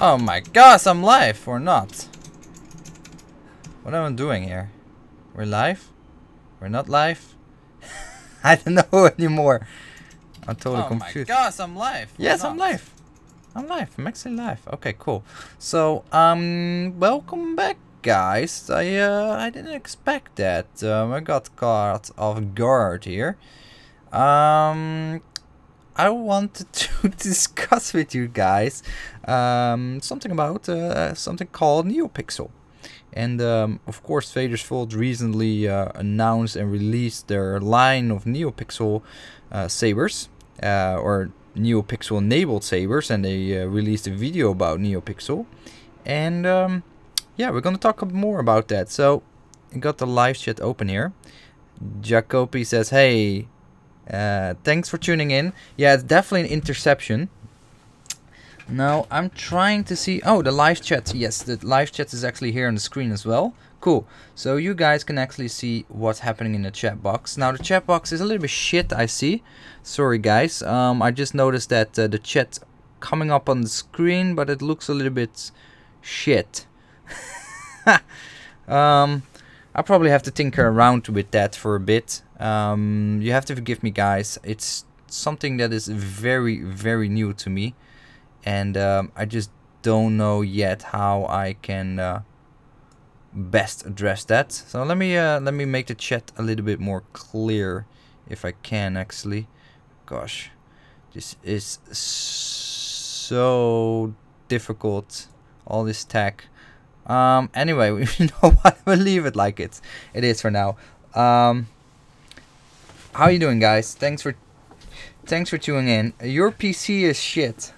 Oh my gosh, I'm live or not? What am I doing here? We're live? We're not live? I don't know anymore. I'm totally confused. Oh my gosh, I'm live. Yes, I'm live. I'm live. I'm actually live. Okay, cool. So, welcome back, guys. I didn't expect that. I got caught off guard here. I wanted to discuss with you guys something about something called Neopixel. And of course, Vader's Vault recently announced and released their line of Neopixel sabers, or Neopixel enabled sabers, and they released a video about Neopixel. And yeah, we're gonna talk more about that. So, I got the live chat open here. Jacoby says, "Hey, thanks for tuning in." Yeah, it's definitely an interception. Now I'm trying to see. Oh, the live chat. Yes, the live chat is actually here on the screen as well. Cool. So you guys can actually see what's happening in the chat box. Now the chat box is a little bit shit, I see. Sorry guys. I just noticed that the chat coming up on the screen, but it looks a little bit shit. I'll probably have to tinker around with that for a bit. You have to forgive me, guys. It's something that is very, very new to me. And I just don't know yet how I can best address that. So let me make the chat a little bit more clear, if I can actually. Gosh, this is so difficult. All this tech. Anyway, you know what? We'll leave it like it is for now. How you doing, guys? Thanks for tuning in. Your PC is shit.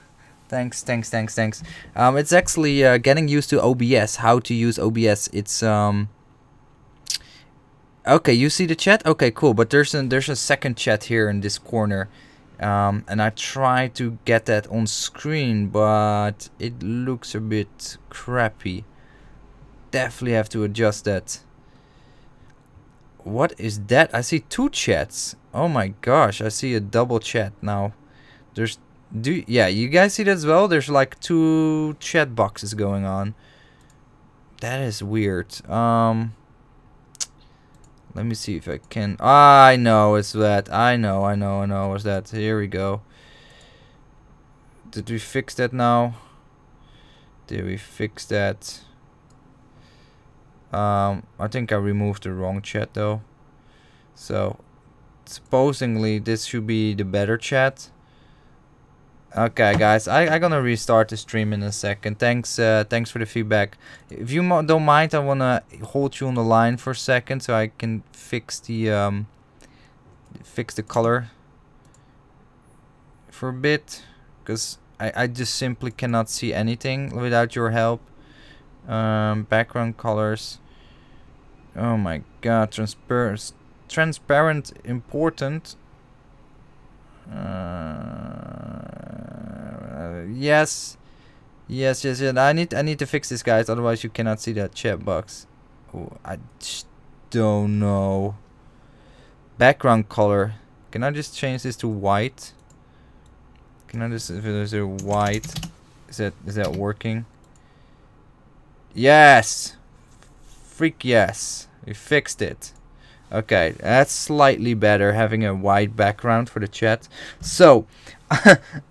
Thanks. It's actually getting used to OBS. How to use OBS? It's okay. You see the chat? Okay, cool. But there's a second chat here in this corner, and I try to get that on screen, but it looks a bit crappy. Definitely have to adjust that. What is that? I see two chats. Oh my gosh! I see a double chat now. Yeah, you guys see that as well? There's like two chat boxes going on. That is weird. Let me see if I can. I know it's that. I know it's that. Here we go. Did we fix that now? Did we fix that? I think I removed the wrong chat though. So, supposedly this should be the better chat. Okay, guys, I'm gonna restart the stream in a second. Thanks for the feedback. If you don't mind, I wanna hold you on the line for a second so I can fix the color for a bit, because I just simply cannot see anything without your help. Background colors. Oh my God, transparent, important. Yes. I need to fix this, guys. Otherwise, you cannot see that chat box. Oh, I just don't know. Background color. Can I just change this to white? Can I just, if there's a white, is that working? Yes. Freak yes. We fixed it. Okay, that's slightly better, having a white background for the chat. So,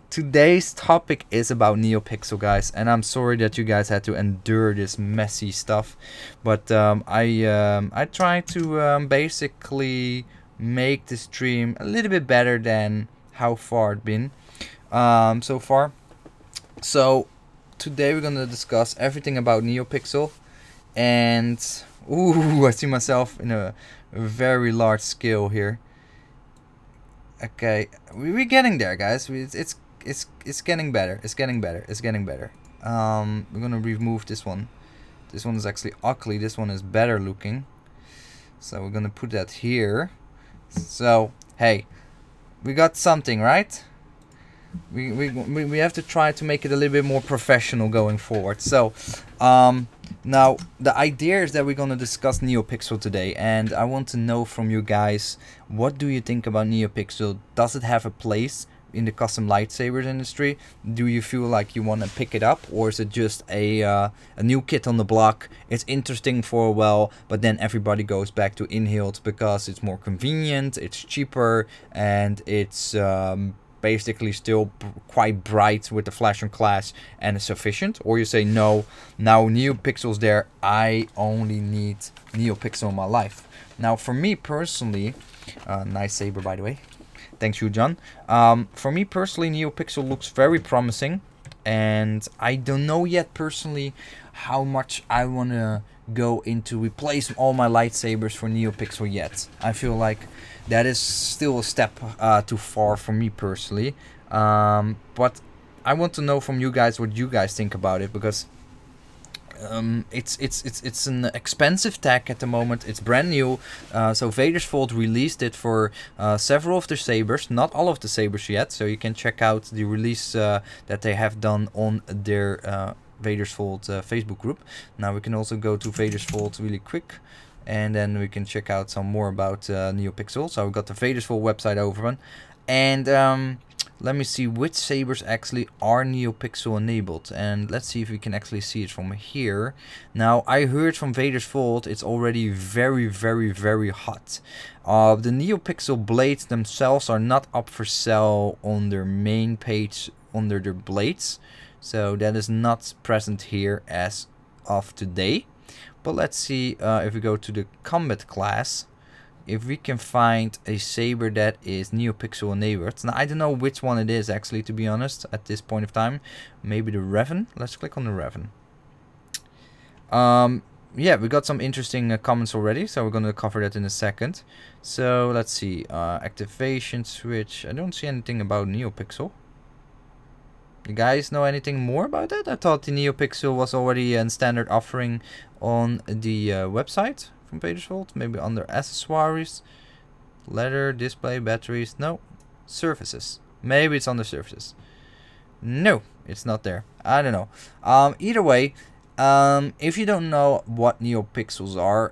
today's topic is about Neopixel, guys, and I'm sorry that you guys had to endure this messy stuff, but I tried to basically make the stream a little bit better than how far it's been so far. So, today we're gonna discuss everything about Neopixel, and ooh, I see myself in a very large scale here. Okay, we're getting there, guys. It's getting better. It's getting better. We're gonna remove this one. This one is actually ugly. This one is better looking. So we're gonna put that here. So hey, we got something, right? We have to try to make it a little bit more professional going forward. So now the idea is that we're gonna discuss Neopixel today, and I want to know from you guys, what do you think about Neopixel? Does it have a place? in the custom lightsabers industry? Do you feel like you want to pick it up, or is it just a new kid on the block? It's interesting for a while, but then everybody goes back to inhaled because it's more convenient, it's cheaper, and it's basically still quite bright with the flash on class and is sufficient? Or you say, no, now Neopixel's there, I only need Neopixel in my life. Now for me personally, nice saber by the way, thanks you John. For me personally, Neopixel looks very promising, and I don't know yet personally how much I want to go into replace all my lightsabers for Neopixel yet. I feel like that is still a step too far for me personally, but I want to know from you guys what you guys think about it, because it's an expensive tech at the moment. It's brand new, so Vader's Vault released it for several of the sabers, not all of the sabers yet, so you can check out the release that they have done on their Vader's Vault Facebook group. Now we can also go to Vader's Vault really quick, and then we can check out some more about Neopixel. So we've got the Vader's Vault website open, and let me see which sabers actually are Neopixel enabled, and let's see if we can actually see it from here. Now I heard from Vader's Vault it's already very hot. The Neopixel blades themselves are not up for sale on their main page under their blades, so that is not present here as of today. But let's see if we go to the combat class, if we can find a saber that is Neopixel enabled. Now I don't know which one it is actually, to be honest, at this point of time. Maybe the Revan. Let's click on the Revan. Yeah, we got some interesting comments already, so we're going to cover that in a second. So let's see, activation switch. I don't see anything about Neopixel. You guys know anything more about that? I thought the Neopixel was already a standard offering on the website from Vader's Vault. Maybe under accessories, leather, display, batteries. No, surfaces. Maybe it's under surfaces. No, it's not there. I don't know. Either way, if you don't know what Neopixels are,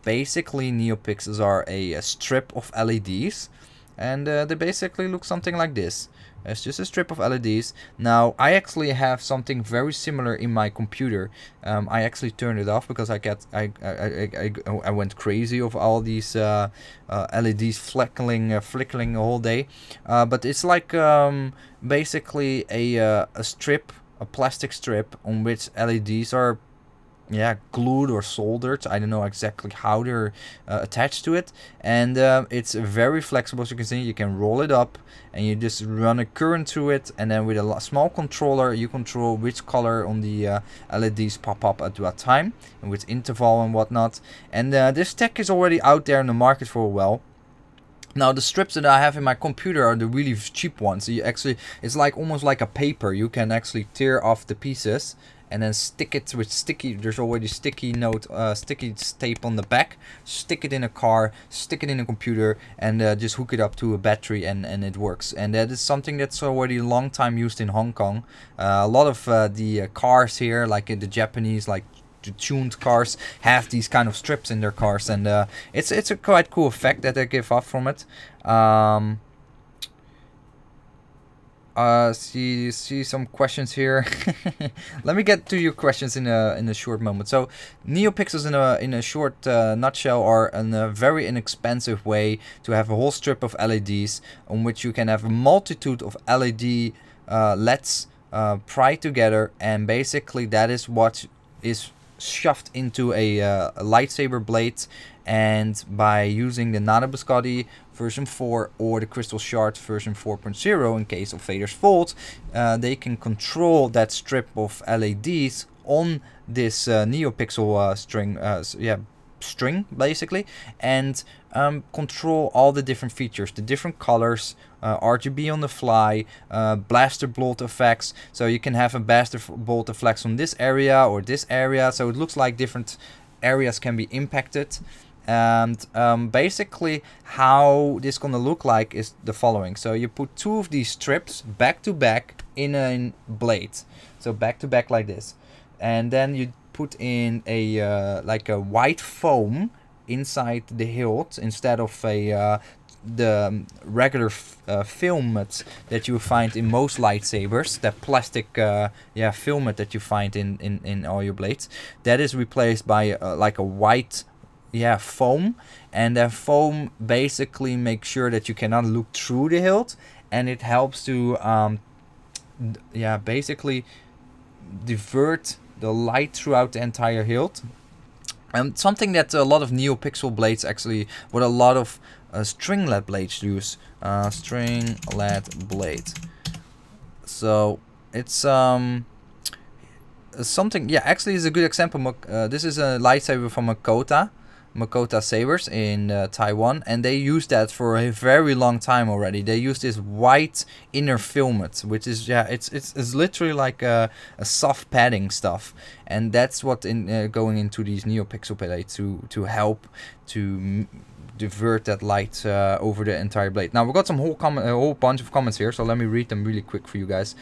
basically Neopixels are a strip of LEDs, and they basically look something like this. It's just a strip of LEDs. Now I actually have something very similar in my computer. I actually turned it off because I went crazy of all these LEDs flickering all day. But it's like basically a strip, a plastic strip on which LEDs are glued or soldered. I don't know exactly how they're attached to it, and it's very flexible. As you can see, you can roll it up and you just run a current through it, and then with a small controller you control which color on the LEDs pop up at what time and with interval and whatnot. And this tech is already out there in the market for a while. Now the strips that I have in my computer are the really cheap ones. So you actually, it's like almost like a paper. You can actually tear off the pieces and then stick it with sticky, there's already sticky tape on the back, stick it in a car, stick it in a computer, and just hook it up to a battery, and it works. And that is something that's already a long time used in Hong Kong. A lot of the cars here, like the Japanese, like the tuned cars, have these kind of strips in their cars, and it's a quite cool effect that they give off from it. See some questions here. Let me get to your questions in a short moment. So Neopixels in a short nutshell are a very inexpensive way to have a whole strip of LEDs on which you can have a multitude of LED LEDs pried together, and basically that is what is shoved into a lightsaber blade. And by using the Nano Biscotti version 4 or the Crystal Shard version 4.0 in case of Vader's Vault, they can control that strip of LEDs on this Neopixel string basically, and control all the different features, the different colors, RGB on the fly, blaster bolt effects. So you can have a blaster bolt effects on this area or this area, so it looks like different areas can be impacted. And basically how this gonna look like is the following. So you put two of these strips back to back in a blade, so back to back like this, and then you put in a like a white foam inside the hilt instead of a regular filament that you find in most lightsabers, that plastic filament that you find in all your blades, that is replaced by like a white foam, and that foam basically makes sure that you cannot look through the hilt, and it helps to basically divert the light throughout the entire hilt. And something that a lot of Neopixel blades actually, what a lot of string-led blades use, string-led blade. So it's something, actually is a good example. This is a lightsaber from Makota Sabers in Taiwan, and they use that for a very long time already. They use this white inner filament, which is it's literally like a soft padding stuff, and that's what going into these Neopixel blades to help to divert that light over the entire blade. Now we've got some a whole bunch of comments here, so let me read them really quick for you guys.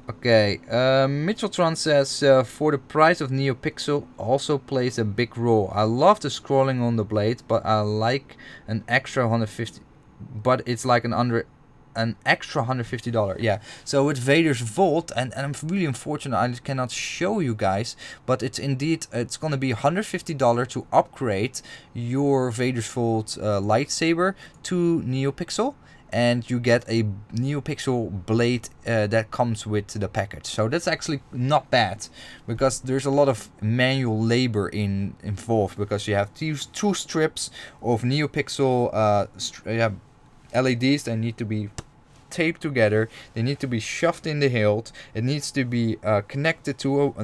Okay, Mitcheltron says, for the price of Neopixel also plays a big role. I love the scrolling on the blade, but I like an extra 150, but it's like an extra $150. Yeah, so with Vader's Vault, and I'm really unfortunate I cannot show you guys, but it's indeed, it's gonna be $150 to upgrade your Vader's Vault lightsaber to Neopixel. And you get a Neopixel blade that comes with the package. So that's actually not bad, because there's a lot of manual labor involved, because you have to use 2 strips of Neopixel LEDs that need to be taped together. They need to be shoved in the hilt. It needs to be connected to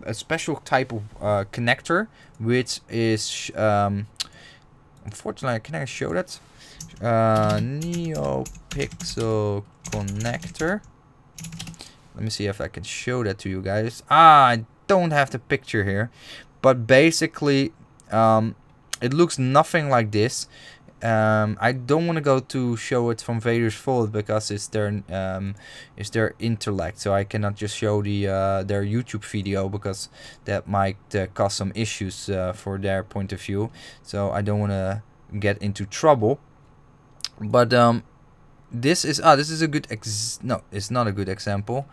a special type of connector, which is unfortunately, can I show that? Neopixel connector. Let me see if I can show that to you guys. I don't have the picture here, but basically it looks nothing like this. I don't want to go to show it from Vader's Vault, because it's their intellect, so I cannot just show their YouTube video, because that might cause some issues for their point of view. So I don't want to get into trouble. But this is a good no, it's not a good example.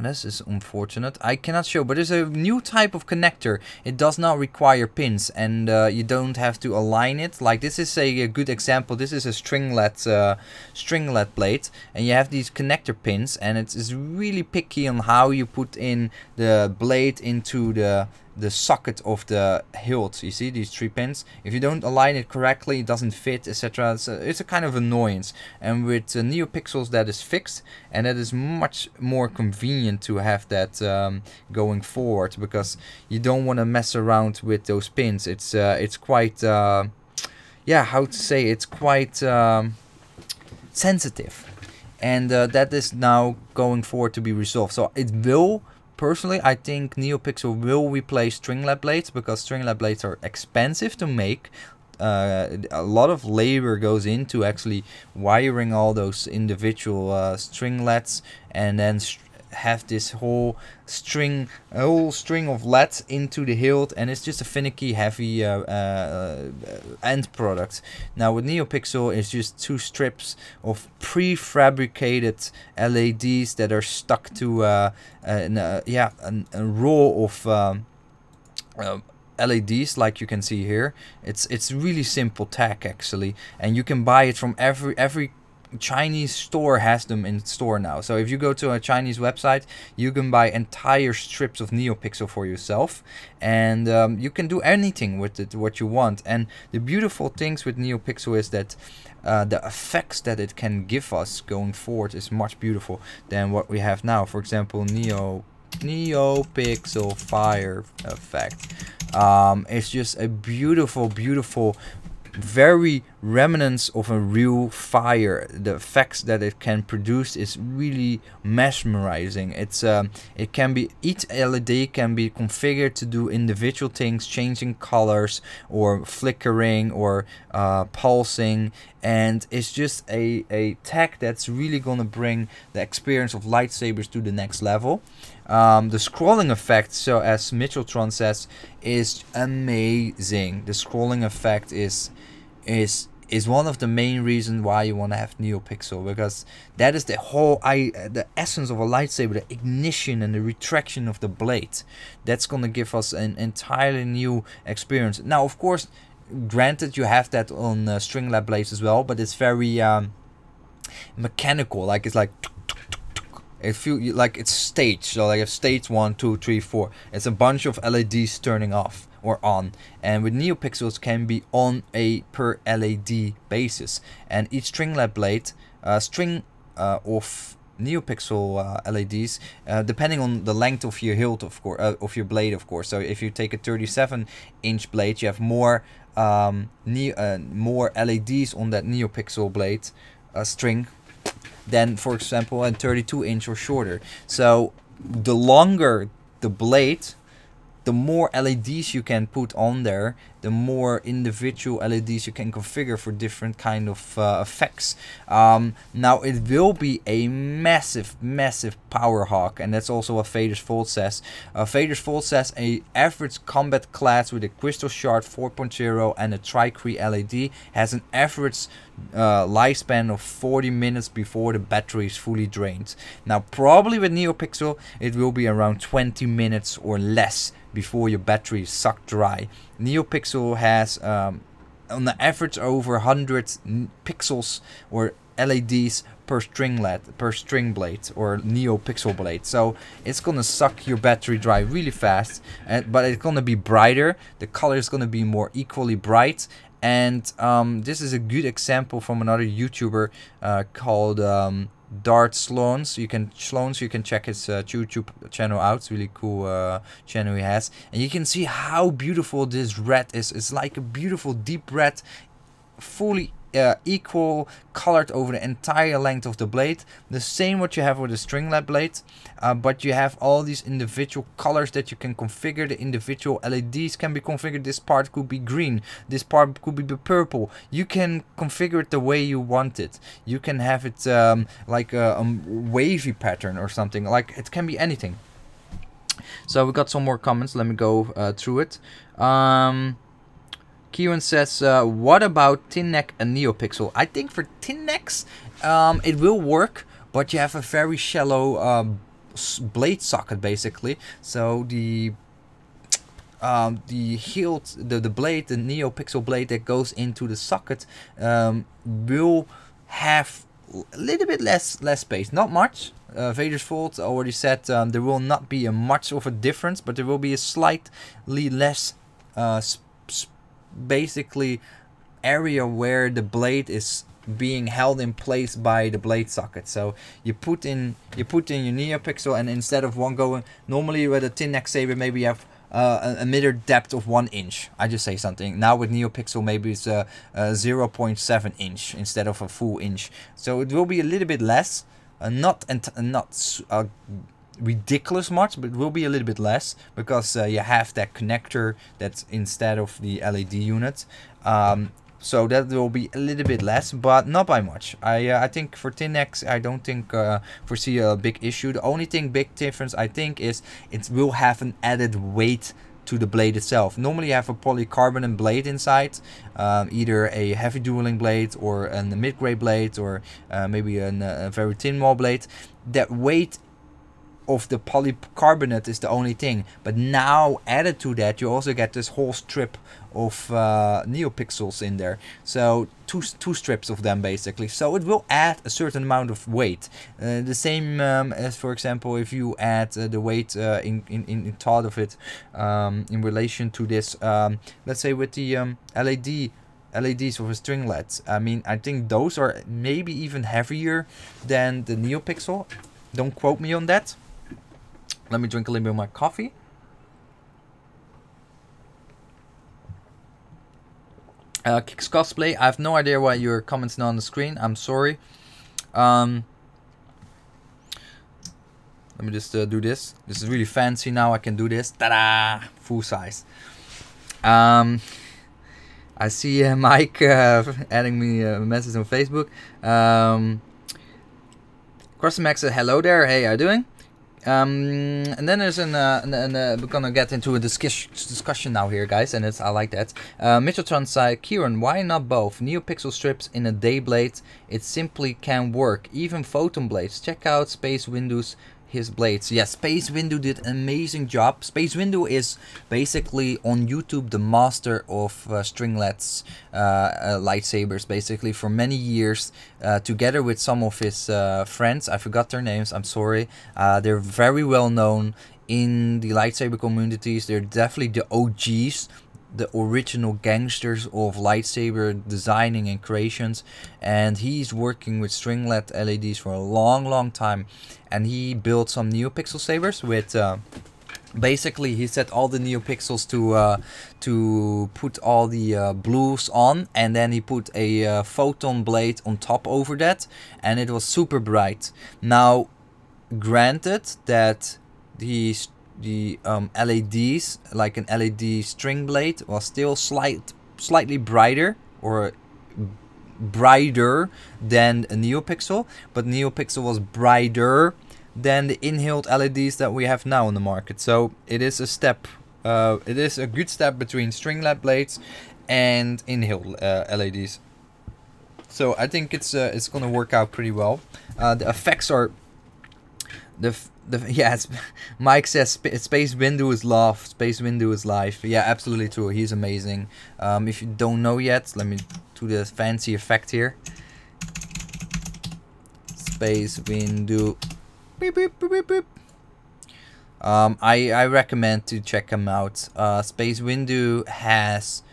This is unfortunate. I cannot show, but there's a new type of connector. It does not require pins, and you don't have to align it. Like, this is a good example. This is a stringlet blade, and you have these connector pins, and it's really picky on how you put in the blade into the socket of the hilt. You see these 3 pins? If you don't align it correctly, it doesn't fit, etc. It's a kind of annoyance. And with Neopixels, that is fixed, and that is much more convenient to have that going forward, because you don't want to mess around with those pins. It's quite how to say, it's quite sensitive, and that is now going forward to be resolved. So it will. Personally, I think Neopixel will replace string-led blades, because string-led blades are expensive to make. A lot of labor goes into actually wiring all those individual stringlets, and then have this whole string of LEDs into the hilt, and it's just a finicky, heavy end product. Now with Neopixel, it's just 2 strips of prefabricated LEDs that are stuck to a row of LEDs, like you can see here. It's really simple tech actually, and you can buy it from every Chinese store has them in store now. So if you go to a Chinese website, you can buy entire strips of Neopixel for yourself, and you can do anything with it what you want. And the beautiful things with Neopixel is that the effects that it can give us going forward is much beautiful than what we have now. For example, Neopixel fire effect. It's just a beautiful, very remnants of a real fire. The effects that it can produce is really mesmerizing. It can be, each LED can be configured to do individual things, changing colors or flickering or pulsing, and it's just a tech that's really gonna bring the experience of lightsabers to the next level. The scrolling effect, so as Mitcheltron says, is amazing. The scrolling effect is one of the main reasons why you want to have Neopixel, because that is the whole the essence of a lightsaber, the ignition and the retraction of the blade. That's gonna give us an entirely new experience. Now, of course, granted, you have that on Stringlet blades as well, but it's very mechanical. Like, it's like it feels like it's staged. So like, if stage 1, 2, 3, 4, it's a bunch of LEDs turning off or on, and with Neopixels can be on a per LED basis, and each stringlet blade string of Neopixel LEDs, depending on the length of your hilt, of course, of your blade, of course. So if you take a 37-inch blade, you have more more LEDs on that Neopixel blade string than, for example, a 32-inch or shorter. So the longer the blade, the more LEDs you can put on there, the more individual LEDs you can configure for different kind of effects. Now, it will be a massive power hog, and that's also what Vader's Vault says. Vader's Vault says a average combat class with a Crystal Shard 4.0 and a Tricree LED has an average lifespan of 40 minutes before the battery is fully drained. Now, probably with Neopixel, it will be around 20 minutes or less before your battery is sucked dry. Neopixel has on the average over 100 pixels or LEDs per string blade or Neopixel blade. So it's gonna suck your battery dry really fast, but it's gonna be brighter. The color is gonna be more equally bright. And this is a good example from another YouTuber called Dart Sloans. You can check his YouTube channel out. It's a really cool channel he has, and you can see how beautiful this red is. It's like a beautiful deep red, fully equal colored over the entire length of the blade. The same what you have with the stringlet blade, but you have all these individual colors that you can configure. The individual LEDs can be configured. This part could be green, this part could be purple. You can configure it the way you want it. You can have it like a wavy pattern or something. Like, it can be anything. So we got some more comments. Let me go through it. Kieran says, what about tin neck and Neopixel? I think for tin necks, it will work, but you have a very shallow blade socket, basically. So the hilt, the blade, the Neopixel blade that goes into the socket will have a little bit less space. Not much. Vader's Vault already said there will not be much of a difference, but there will be a slightly less basically area where the blade is being held in place by the blade socket. So you put in your Neopixel, and instead of one going, normally with a tin neck saber maybe you have a middle depth of 1 inch. I just say something. Now with Neopixel maybe it's a 0.7 inch instead of a full inch. So it will be a little bit less, not ridiculous much, but it will be a little bit less, because you have that connector that's instead of the LED unit. So that will be a little bit less, but not by much. I think for tin necks, I don't think foresee a big issue. The only big difference I think is it will have an added weight to the blade itself. Normally you have a polycarbonate blade inside, either a heavy dueling blade or a mid-grade blade, or maybe a very thin wall blade. That weight of the polycarbonate is the only thing, but now added to that you also get this whole strip of Neopixels in there. So two strips of them basically. So it will add a certain amount of weight. The same as, for example, if you add the weight in thought of it in relation to this, let's say with the LEDs of a stringlet. I mean, I think those are maybe even heavier than the Neopixel. Don't quote me on that. Let me drink a little bit of my coffee. Kicks Cosplay, I have no idea why you're commenting on the screen. I'm sorry. Let me just do this. This is really fancy now. I can do this. Ta-da! Full size. I see Mike adding me a message on Facebook. Crossmax said, hello there. Hey, how you doing? And then there's we're gonna get into a discussion now here, guys, and I like that. Mitcheltron said, Kieran, why not both? Neopixel strips in a day blade, it simply can work. Even photon blades. Check out Space Windu's his blades. Yes, Space Windu did an amazing job. Space Windu is basically on YouTube the master of stringlets, lightsabers, basically for many years, together with some of his friends. I forgot their names, I'm sorry. They're very well known in the lightsaber communities. They're definitely the OGs, the original gangsters of lightsaber designing and creations, and he's working with stringlet LEDs for a long time, and he built some Neopixel sabers with basically he set all the Neopixels to put all the blues on, and then he put a photon blade on top over that, and it was super bright. Now granted that the LEDs, like an LED string blade, was still slightly brighter or brighter than a Neopixel, but Neopixel was brighter than the inhaled LEDs that we have now on the market. So it is a step, it is a good step between stringlet blades and inhaled LEDs. So I think it's gonna work out pretty well. The effects are yes, Mike says Space Windu is love. Space Windu is life. Yeah, absolutely true. He's amazing. If you don't know yet, let me do the fancy effect here. Space Windu. Beep, beep, beep, beep, beep. I recommend to check him out. Space Windu has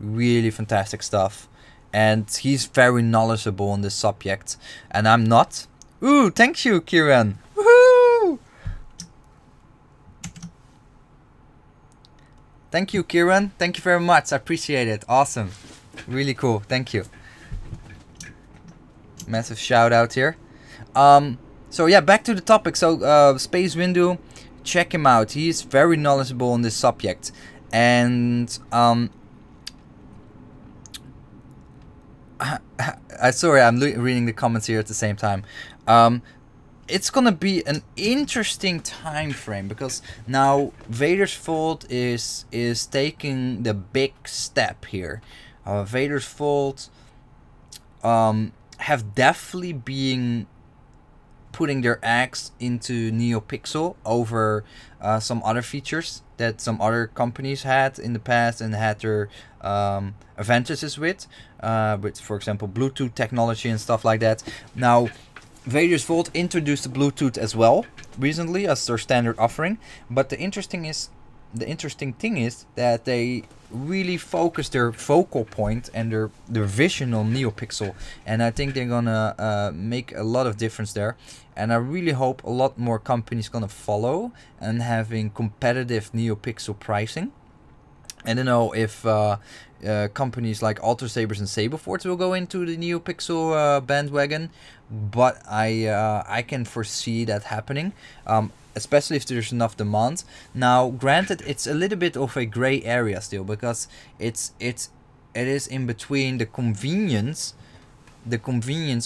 really fantastic stuff, and he's very knowledgeable on this subject, and I'm not. Ooh, thank you, Kieran. Woohoo! Thank you, Kieran. Thank you very much. I appreciate it. Awesome. Really cool. Thank you. Massive shout out here. So yeah, back to the topic. So Space Windu, check him out. He's very knowledgeable on this subject. And sorry, I'm reading the comments here at the same time. It's gonna be an interesting time frame, because now Vader's Vault is taking the big step here. Vader's Vault have definitely been putting their eggs into Neopixel over some other features that some other companies had in the past and had their advantages with, for example, Bluetooth technology and stuff like that. Now, Vader's Vault introduced the Bluetooth as well recently as their standard offering, but the interesting thing is that they really focus their focal point and their vision on Neopixel, and I think they're gonna make a lot of difference there, and I really hope a lot more companies gonna follow and having competitive Neopixel pricing. I don't know if companies like Lightsabers and Saberforce will go into the Neopixel bandwagon, but I can foresee that happening, especially if there's enough demand. Now, granted, it's a little bit of a gray area still, because it is in between the convenience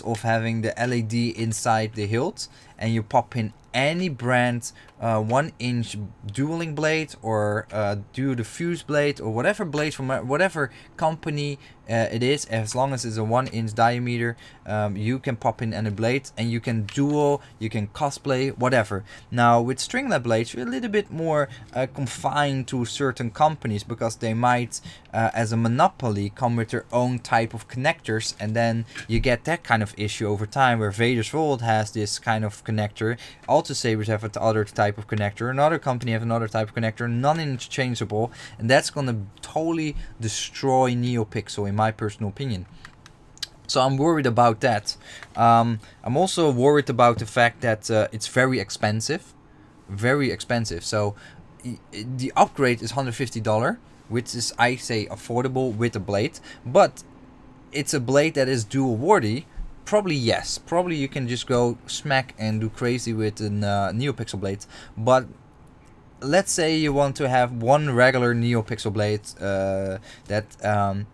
of having the LED inside the hilt, and you pop in any brand 1-inch dueling blade, or do the fuse blade, or whatever blade from whatever company it is, as long as it's a 1-inch diameter, you can pop in any blade and you can duel, you can cosplay, whatever. Now with stringlet blades, you're a little bit more confined to certain companies, because they might as a monopoly come with their own type of connectors, and then you get that kind of issue over time, where Vader's Vault has this kind of connector, Lightsabers have another type of connector, another company have another type of connector, non-interchangeable, and that's gonna totally destroy Neopixel in my personal opinion. So I'm worried about that. I'm also worried about the fact that it's very expensive. So the upgrade is $150, which is, I say, affordable with a blade, but it's a blade that is dual worthy. Probably yes, probably you can just go smack and do crazy with a Neopixel blade, but let's say you want to have one regular Neopixel blade that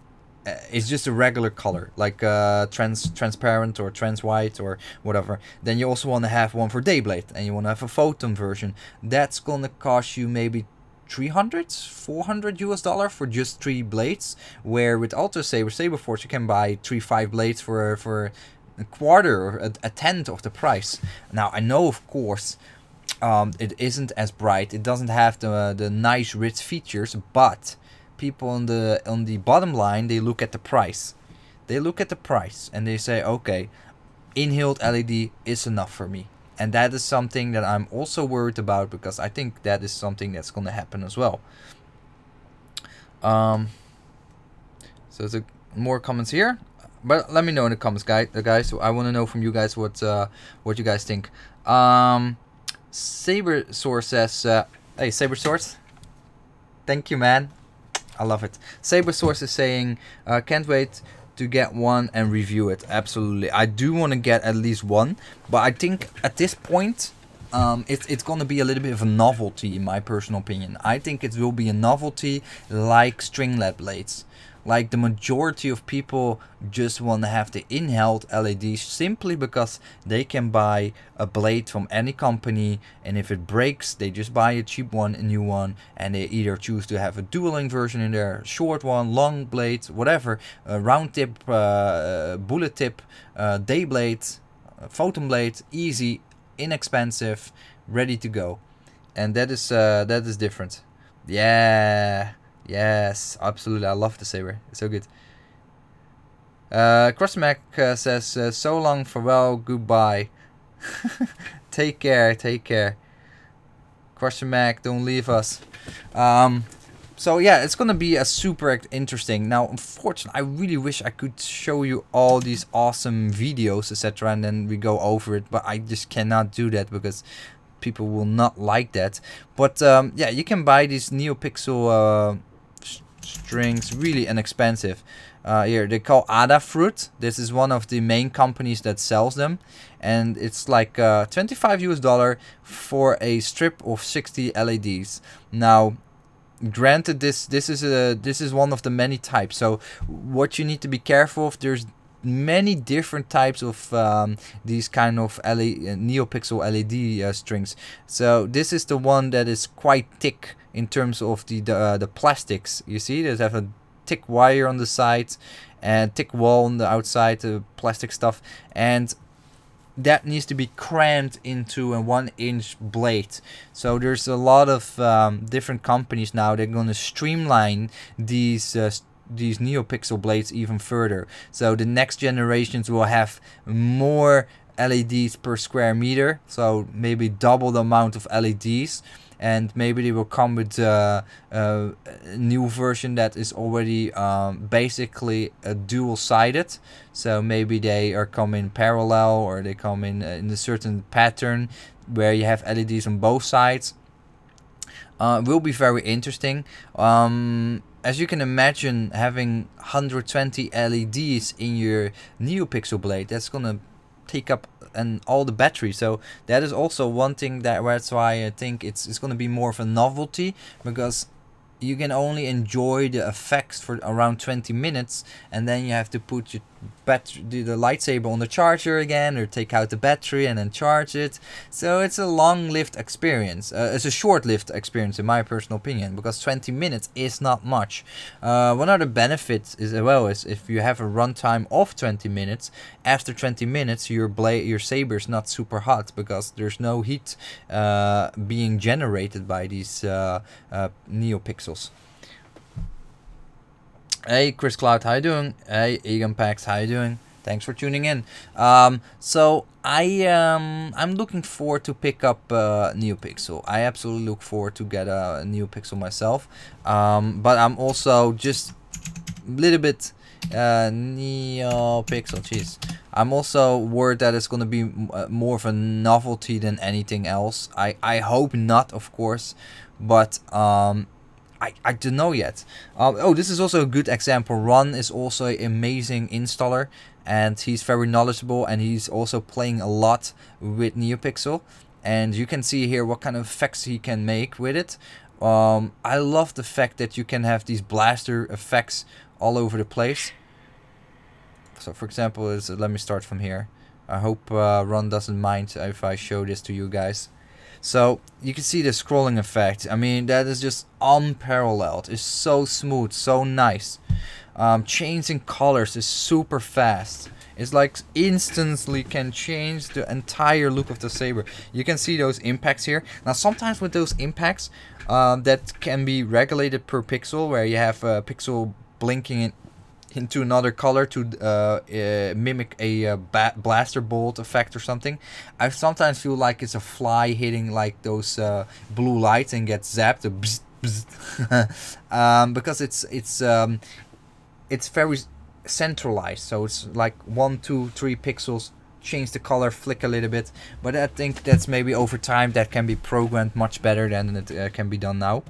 is just a regular color, like transparent or trans white or whatever. Then you also want to have one for Dayblade, and you want to have a photon version. That's gonna cost you maybe 300, 400 US dollar for just 3 blades, where with Ultra Saber, Saberforce, you can buy 3-5 blades for a quarter or a tenth of the price. Now I know, of course, it isn't as bright, it doesn't have the nice rich features, but people on the bottom line, they look at the price. They look at the price and they say, okay, inhaled LED is enough for me. And that is something that I'm also worried about, because I think that is something that's going to happen as well. So there's more comments here, but let me know in the comments, guys. So I want to know from you guys what you guys think. Sabersource says, "Hey, Sabersource, thank you, man. I love it." Sabersource is saying, "Can't wait to get one and review it." Absolutely, I do want to get at least one, but I think at this point it's gonna be a little bit of a novelty, in my personal opinion. I think it will be a novelty like string-led blades. Like the majority of people just want to have the inhaled LEDs simply because they can buy a blade from any company, and if it breaks they just buy a cheap one, a new one, and they either choose to have a dual-link version in there, short one, long blade, whatever, a round tip, bullet tip, day blade, photon blade, easy, inexpensive, ready to go. And that is different. Yeah. Yes, absolutely. I love the Saber. It's so good. Crossmac says, so long, farewell, goodbye. Take care, take care. Crossmac, don't leave us. So yeah, it's gonna be a super interesting. Now, unfortunately, I really wish I could show you all these awesome videos, etc., and then we go over it, but I just cannot do that because people will not like that. But yeah, you can buy these Neopixel strings really inexpensive. Here they call Adafruit. This is one of the main companies that sells them, and it's like 25 US dollar for a strip of 60 LEDs. Now, granted, this is one of the many types. So what you need to be careful of, there's many different types of these kind of Neopixel LED strings. So this is the one that is quite thick in terms of the plastics. You see, they have a thick wire on the side and thick wall on the outside, plastic stuff, and that needs to be crammed into a 1-inch blade. So there's a lot of different companies now. They're going to streamline these Neopixel blades even further. So the next generations will have more LEDs per square meter, so maybe double the amount of LEDs, and maybe they will come with a new version that is already basically a dual-sided. So maybe they are coming parallel, or they come in a certain pattern where you have LEDs on both sides. Will be very interesting. As you can imagine, having 120 LEDs in your Neopixel blade, that's gonna take up all the battery. So that is also one thing that's why I think it's gonna be more of a novelty, because you can only enjoy the effects for around 20 minutes, and then you have to put your battery, the lightsaber on the charger again, or take out the battery and then charge it. So it's a long-lived experience. It's a short-lived experience in my personal opinion, because 20 minutes is not much. One other benefit is, well, is if you have a runtime of 20 minutes, after 20 minutes your saber is not super hot, because there's no heat being generated by these Neopixels. Hey Chris Cloud, how you doing? Hey Egan Pax, how you doing? Thanks for tuning in. So I'm looking forward to pick up Neopixel. I absolutely look forward to get a Neopixel myself. But I'm also just a little bit Neopixel. Jeez, I'm also worried that it's gonna be more of a novelty than anything else. I hope not, of course, but I don't know yet. Oh, this is also a good example. Ron is also an amazing installer, and he's very knowledgeable, and he's also playing a lot with Neopixel. And you can see here what kind of effects he can make with it. I love the fact that you can have these blaster effects all over the place. So for example, let me start from here. I hope Ron doesn't mind if I show this to you guys. So you can see the scrolling effect. I mean, that is just unparalleled. It's so smooth, so nice. Changing colors is super fast. It's like instantly can change the entire look of the saber. You can see those impacts here. Now sometimes with those impacts, that can be regulated per pixel, where you have a pixel blinking into another color to mimic a blaster bolt effect or something. I sometimes feel like it's a fly hitting like those blue lights and gets zapped. Bzz, bzz. Because it's very centralized, so it's like 1, 2, 3 pixels, change the color, flick a little bit. But I think that's maybe over time that can be programmed much better than it can be done now.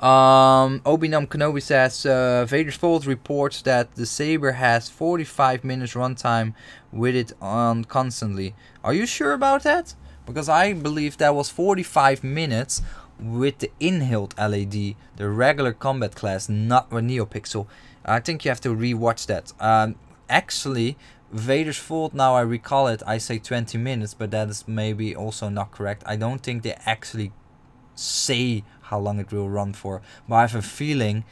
Obi-Nam Kenobi says Vader's Vault reports that the saber has 45 minutes runtime with it on constantly. Are you sure about that? Because I believe that was 45 minutes with the in-hilt LED, the regular combat class, not with Neopixel. I think you have to re-watch that. Actually, Vader's Vault, now I recall it, I say 20 minutes, but that is maybe also not correct. I don't think they actually say how long it will run for, but I have a feeling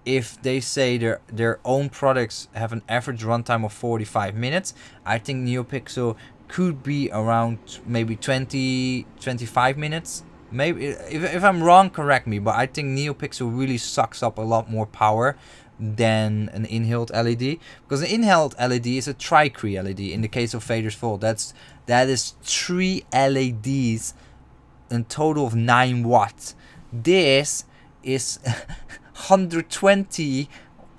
if they say their own products have an average runtime of 45 minutes, I think Neopixel could be around maybe 20-25 minutes. Maybe if I'm wrong, correct me, but I think Neopixel really sucks up a lot more power than an in-hilt LED, because an in-hilt LED is a tri-cree LED. In the case of Vader's Vault, that is 3 LEDs, a total of 9 watts. This is 120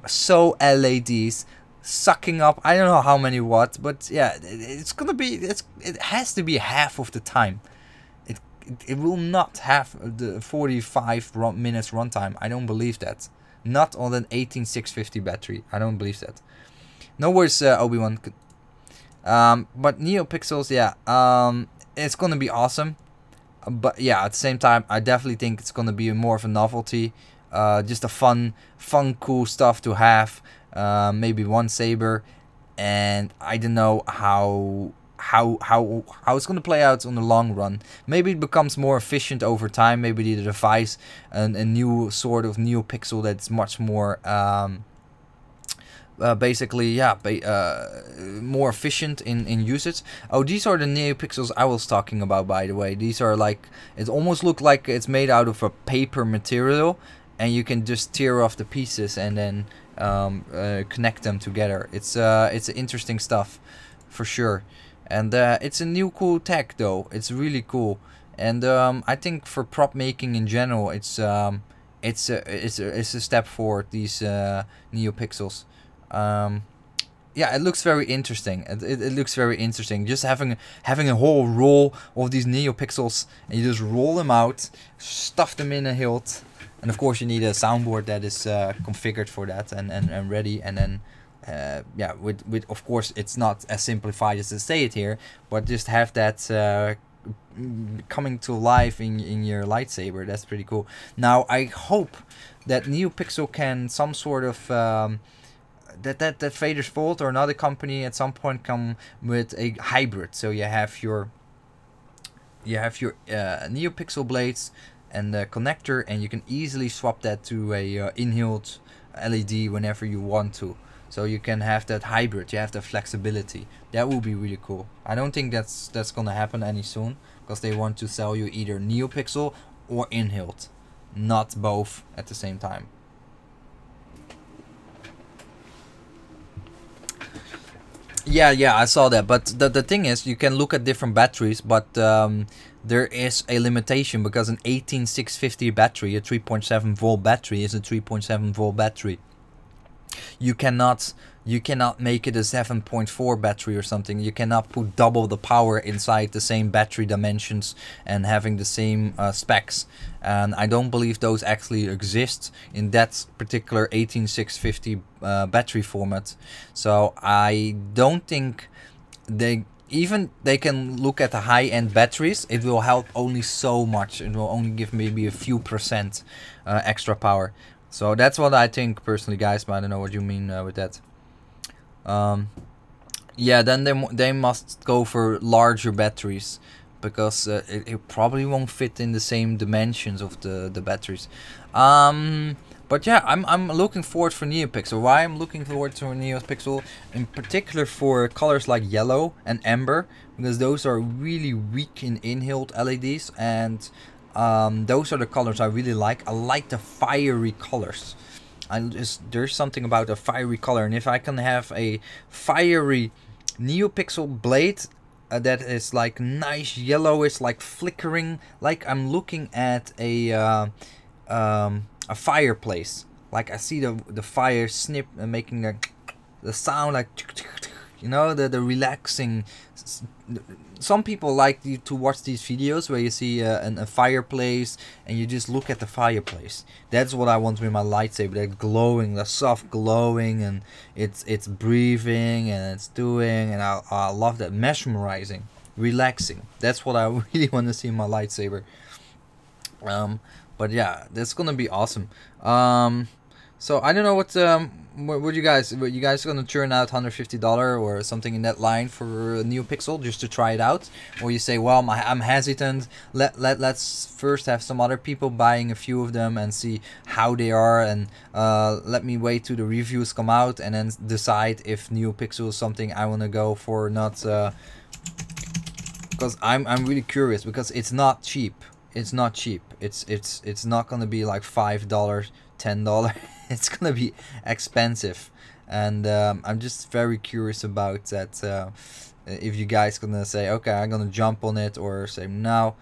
so LEDs sucking up I don't know how many watts, but yeah, it's gonna be, it has to be half of the time. It will not have the 45 minutes runtime. I don't believe that. Not on an 18650 battery. I don't believe that. No worries, Obi-Wan. But Neopixels, yeah, it's gonna be awesome. But yeah, at the same time, I definitely think it's gonna be more of a novelty. Just a fun, cool stuff to have. Maybe one saber, and I don't know how it's going to play out on the long run. Maybe it becomes more efficient over time. Maybe the device and a new sort of Neopixel that's much more basically, yeah, more efficient in usage. Oh, these are the Neopixels I was talking about, by the way. These are like, it almost look like it's made out of a paper material, and you can just tear off the pieces and then connect them together. It's interesting stuff for sure. And it's a new cool tech though. It's really cool, and I think for prop making in general, it's a step forward. These Neopixels. Yeah, it looks very interesting. It looks very interesting. Just having a whole roll of these Neopixels, and you just roll them out, stuff them in a hilt, and of course you need a soundboard that is configured for that and ready, and then. Yeah, with of course it's not as simplified as to say it here, but just have that coming to life in your lightsaber. That's pretty cool. Now I hope that Neopixel can some sort of that Vader's Vault or another company at some point come with a hybrid. So you have your Neopixel blades and the connector, and you can easily swap that to a in-hilt LED whenever you want to. So you can have that hybrid, you have the flexibility. That will be really cool. I don't think that's gonna happen any soon, because they want to sell you either Neopixel or in-hilt, not both at the same time. Yeah, I saw that. But the thing is, you can look at different batteries, but there is a limitation, because an 18650 battery, a 3.7 volt battery, is a 3.7 volt battery. You cannot you cannot make it a 7.4 battery or something. You cannot put double the power inside the same battery dimensions and having the same specs. And I don't believe those actually exist in that particular 18650 battery format. So I don't think they can look at the high-end batteries. It will help only so much. It will only give maybe a few percent extra power. So that's what I think personally, guys, but I don't know what you mean with that. Yeah, then they must go for larger batteries, because it probably won't fit in the same dimensions of the batteries. But yeah, I'm looking forward for Neopixel. Why I'm looking forward to Neopixel in particular for colors like yellow and amber, because those are really weak in inhaled LEDs, and those are the colors I really like. I like the fiery colors. There's something about a fiery color, and if I can have a fiery Neopixel blade that is like nice yellowish, like flickering, like I'm looking at a fireplace. Like I see the fire snip and making the sound, like, you know, the relaxing. Some people like to watch these videos where you see a fireplace and you just look at the fireplace. That's what I want with my lightsaber. That glowing, the soft glowing, and it's breathing and it's doing, and I love that, mesmerizing, relaxing. That's what I really want to see in my lightsaber. But yeah, that's gonna be awesome. So I don't know what you guys gonna churn out $150 or something in that line for Neopixel just to try it out, or you say, well, I'm hesitant. Let's first have some other people buying a few of them and see how they are, and let me wait till the reviews come out and then decide if Neopixel is something I wanna go for or not. Because I'm really curious, because it's not cheap. It's not cheap. It's not gonna be like $5, $10. It's gonna be expensive, and I'm just very curious about that. If you guys gonna say, okay, I'm gonna jump on it, or say, no,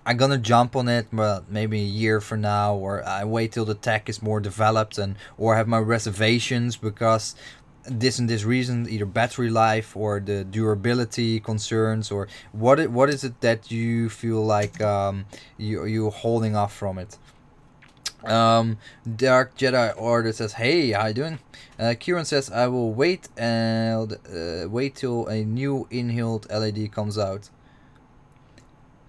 I'm gonna jump on it, but maybe a year from now, or I wait till the tech is more developed, and or have my reservations because this and this reason, either battery life or the durability concerns, or what is it that you feel like you're holding off from it. Dark Jedi Order says, hey, how you doing? Kieran says, I will wait and wait till a new inhaled LED comes out.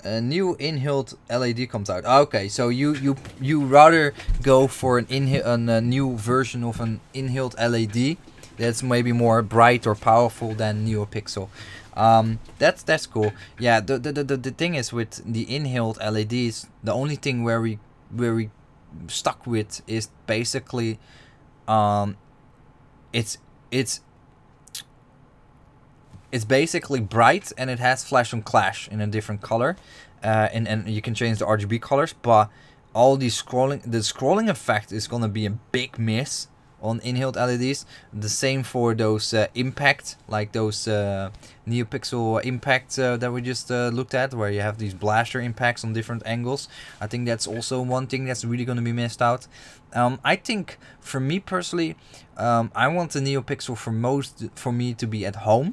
A new inhaled LED comes out. Okay, so you rather go for a new version of an inhaled LED that's maybe more bright or powerful than Neopixel. That's cool. Yeah, the thing is with the inhaled LEDs, the only thing where we stuck with is basically it's basically bright, and it has flash and clash in a different color, and you can change the RGB colors, but all the scrolling effect is gonna be a big miss on inhaled LEDs. The same for those impact, like those Neopixel impact that we just looked at, where you have these blaster impacts on different angles. I think that's also one thing that's really going to be missed out. I think for me personally, I want the Neopixel for me to be at home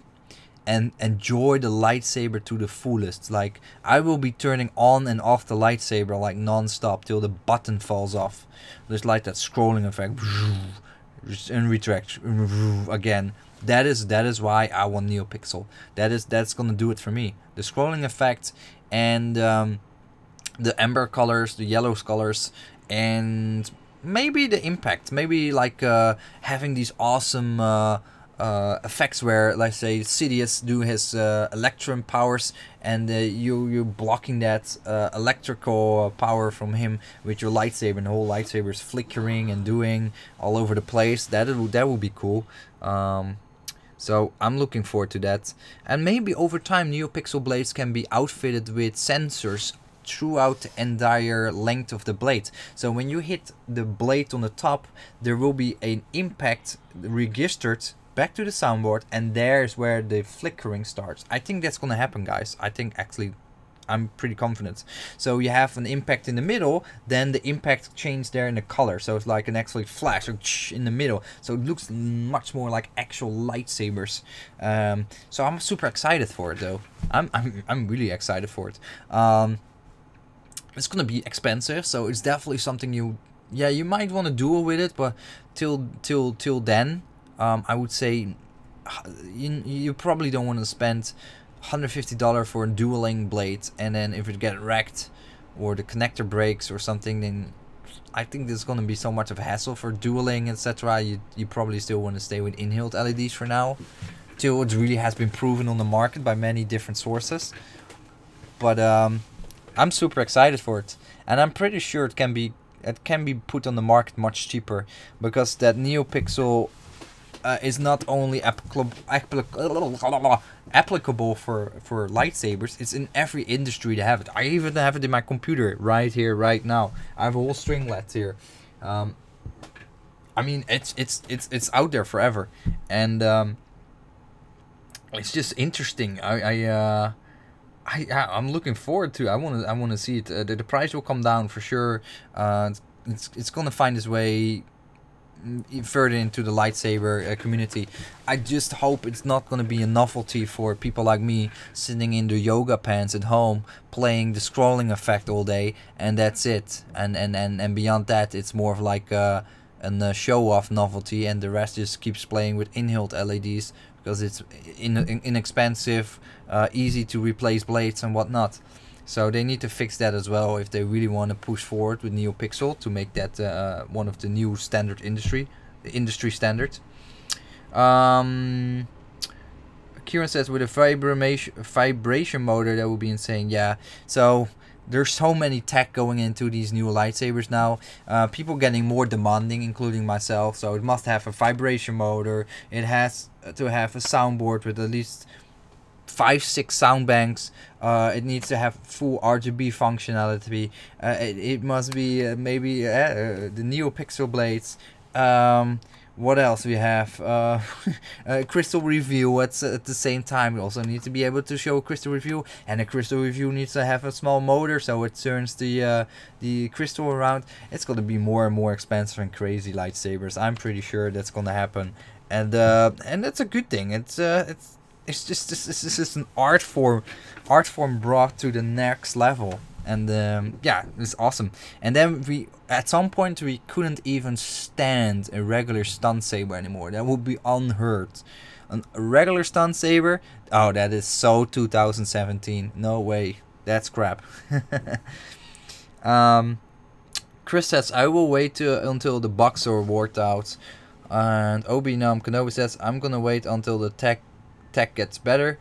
and enjoy the lightsaber to the fullest. Like, I will be turning on and off the lightsaber like non-stop till the button falls off. There's like that scrolling effect, and retract again. That is why I want Neopixel. That's gonna do it for me. The scrolling effect, and the amber colors, the yellow colors, and maybe the impact. Maybe like having these awesome effects where, let's say, Sidious do his electron powers, and you're blocking that electrical power from him with your lightsaber, and the whole lightsaber is flickering and doing all over the place. That would be cool. So I'm looking forward to that. And maybe over time Neopixel blades can be outfitted with sensors throughout the entire length of the blade. So when you hit the blade on the top, there will be an impact registered back to the soundboard, and there's where the flickering starts. I think that's gonna happen, guys. I think actually I'm pretty confident. So you have an impact in the middle, then the impact changed there in the color. So it's like an actual flash in the middle. So it looks much more like actual lightsabers. So I'm super excited for it though. I'm really excited for it. It's gonna be expensive, so it's definitely something you might want to duel with it, but till then, I would say you probably don't want to spend $150 for a dueling blade, and then if it gets wrecked or the connector breaks or something, then I think there's gonna be so much of a hassle for dueling, etc. You probably still want to stay with inhaled LEDs for now, till it really has been proven on the market by many different sources. But I'm super excited for it, and I'm pretty sure it can be put on the market much cheaper, because that Neopixel is not only applicable for lightsabers, it's in every industry to have it. I even have it in my computer right here, right now. I have a whole stringlet here. I mean, it's out there forever, and it's just interesting. I'm looking forward to. I want to see it. The price will come down for sure. It's gonna find its way further into the lightsaber community. I just hope it's not gonna be a novelty for people like me sitting in the yoga pants at home playing the scrolling effect all day, and that's it. And beyond that, it's more of like a show-off novelty, and the rest just keeps playing with inhaled LEDs because it's inexpensive, easy to replace blades and whatnot. So they need to fix that as well if they really want to push forward with Neopixel to make that one of the new standard industry standards. Kieran says with a vibration motor that would be insane. Yeah, so there's so many tech going into these new lightsabers now. People getting more demanding, including myself. So it must have a vibration motor. It has to have a soundboard with at least 5-6 sound banks. It needs to have full RGB functionality. It must be maybe the Neopixel blades. What else we have? Crystal review at the same time. We also need to be able to show a crystal review, and a crystal review needs to have a small motor so it turns the crystal around. It's gonna be more and more expensive and crazy lightsabers. I'm pretty sure that's gonna happen, and that's a good thing. It's just an art form brought to the next level, and yeah, it's awesome. And then at some point we couldn't even stand a regular stun saber anymore. That would be unheard. A regular stun saber, oh, that is so 2017. No way, that's crap. Chris says I will wait until the bugs are worked out, and Obi-Nam Kenobi says I'm gonna wait until the tech gets better.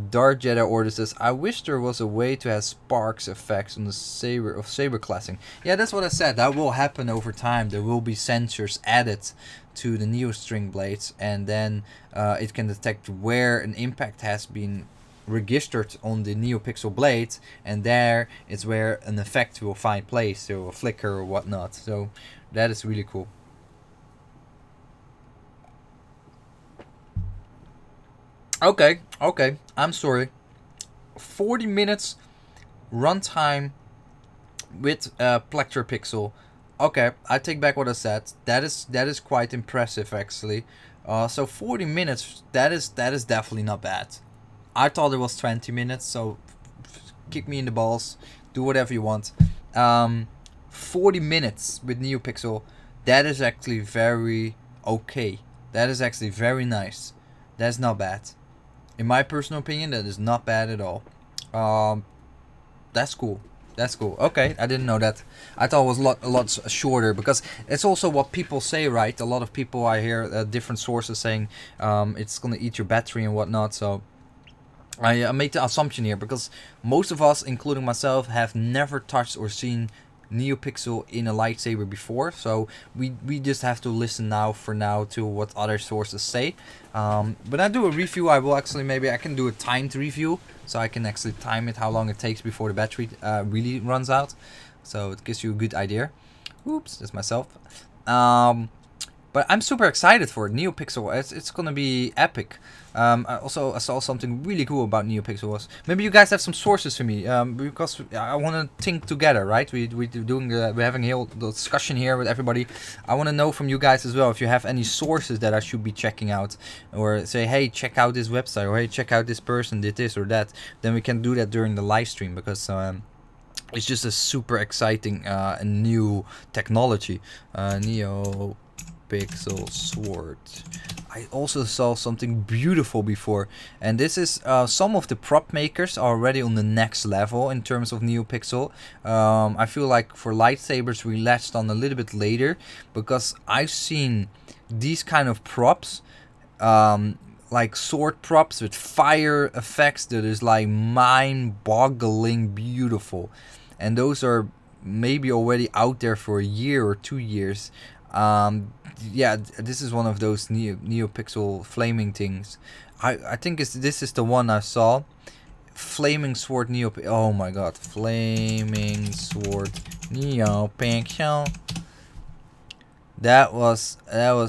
Darth Jedi Order says I wish there was a way to have sparks effects on the saber classing. Yeah, that's what I said. That will happen over time. There will be sensors added to the Neostring blades, and then it can detect where an impact has been registered on the Neopixel blade, and there is where an effect will find place, so a flicker or whatnot. So that is really cool. Okay, I'm sorry. 40 minutes runtime with Plector Pixel. Okay, I take back what I said. That is quite impressive actually. So 40 minutes, that is definitely not bad. I thought it was 20 minutes, so kick me in the balls. Do whatever you want. 40 minutes with Neopixel, that is actually very okay. That is actually very nice. That's not bad. In my personal opinion, that is not bad at all. That's cool. That's cool. Okay, I didn't know that. I thought it was a lot shorter, because it's also what people say, right? A lot of people, I hear different sources saying it's gonna eat your battery and whatnot. So I make the assumption here, because most of us, including myself, have never touched or seen Neopixel in a lightsaber before, so we just have to listen for now to what other sources say. When I do a review, I will actually, maybe I can do a timed review, so I can actually time it how long it takes before the battery really runs out, so it gives you a good idea. Oops, that's myself. But I'm super excited for it. Neopixel, it's gonna be epic. I saw something really cool about Neopixel was, maybe you guys have some sources for me, because I want to think together, right? We're having a whole discussion here with everybody. I want to know from you guys as well if you have any sources that I should be checking out, or say, hey, check out this website, or hey, check out this person did this or that. Then we can do that during the live stream, because it's just a super exciting new technology. Neopixel sword. I also saw something beautiful before, and this is some of the prop makers are already on the next level in terms of Neopixel. I feel like for lightsabers we latched on a little bit later, because I've seen these kind of props, like sword props with fire effects that is like mind-boggling beautiful, and those are maybe already out there for a year or 2 years. Yeah, this is one of those Neopixel flaming things. I think this is the one I saw. Flaming sword Neopixel. Oh my god, flaming sword Neopixel. That was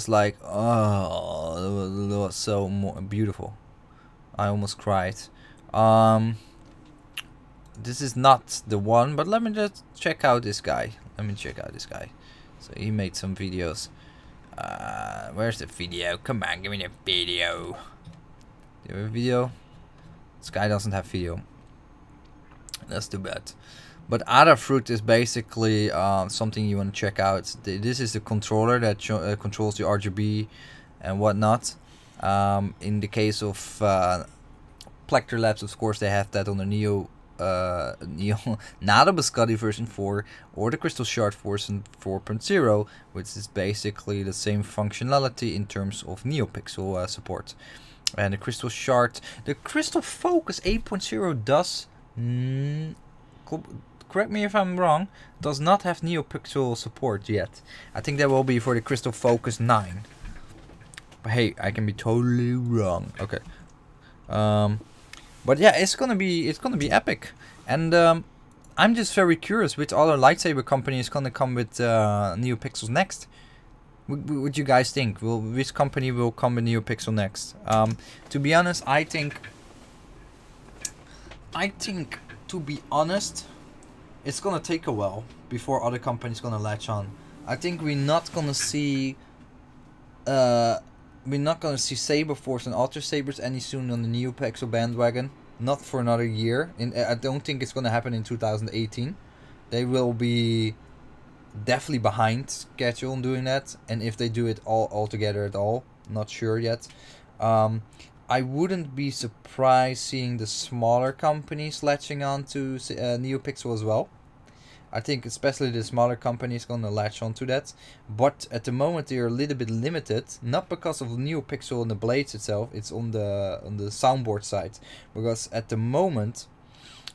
like, oh, that was so beautiful. I almost cried. This is not the one, but let me just check out this guy. So he made some videos. Where's the video? Come on, give me the video. Do you have a video? This guy doesn't have video. That's too bad. But Adafruit is basically something you want to check out. This is the controller that controls the RGB and whatnot. In the case of Plector Labs, of course, they have that on the Neo, not a Biscotti version 4 or the Crystal Shard version 4.0, which is basically the same functionality in terms of Neopixel support. And the Crystal Shard, the Crystal Focus 8.0 does, correct me if I'm wrong, does not have Neopixel support yet. I think that will be for the Crystal Focus 9. But hey, I can be totally wrong. Okay. But yeah, it's gonna be epic, and I'm just very curious which other lightsaber company is gonna come with Neopixels next. What you guys think? Which company will come with Neopixel next? To be honest, I think to be honest, it's gonna take a while before other companies gonna latch on. I think we're not gonna see Saber Force and Ultra Sabers any soon on the Neopixel bandwagon. Not for another year. I don't think it's going to happen in 2018. They will be definitely behind schedule on doing that. And if they do it all together at all, not sure yet. I wouldn't be surprised seeing the smaller companies latching on to Neopixel as well. I think especially the smaller companies gonna latch onto that, but at the moment they are a little bit limited, not because of Neopixel and the blades itself. It's on the soundboard side, because at the moment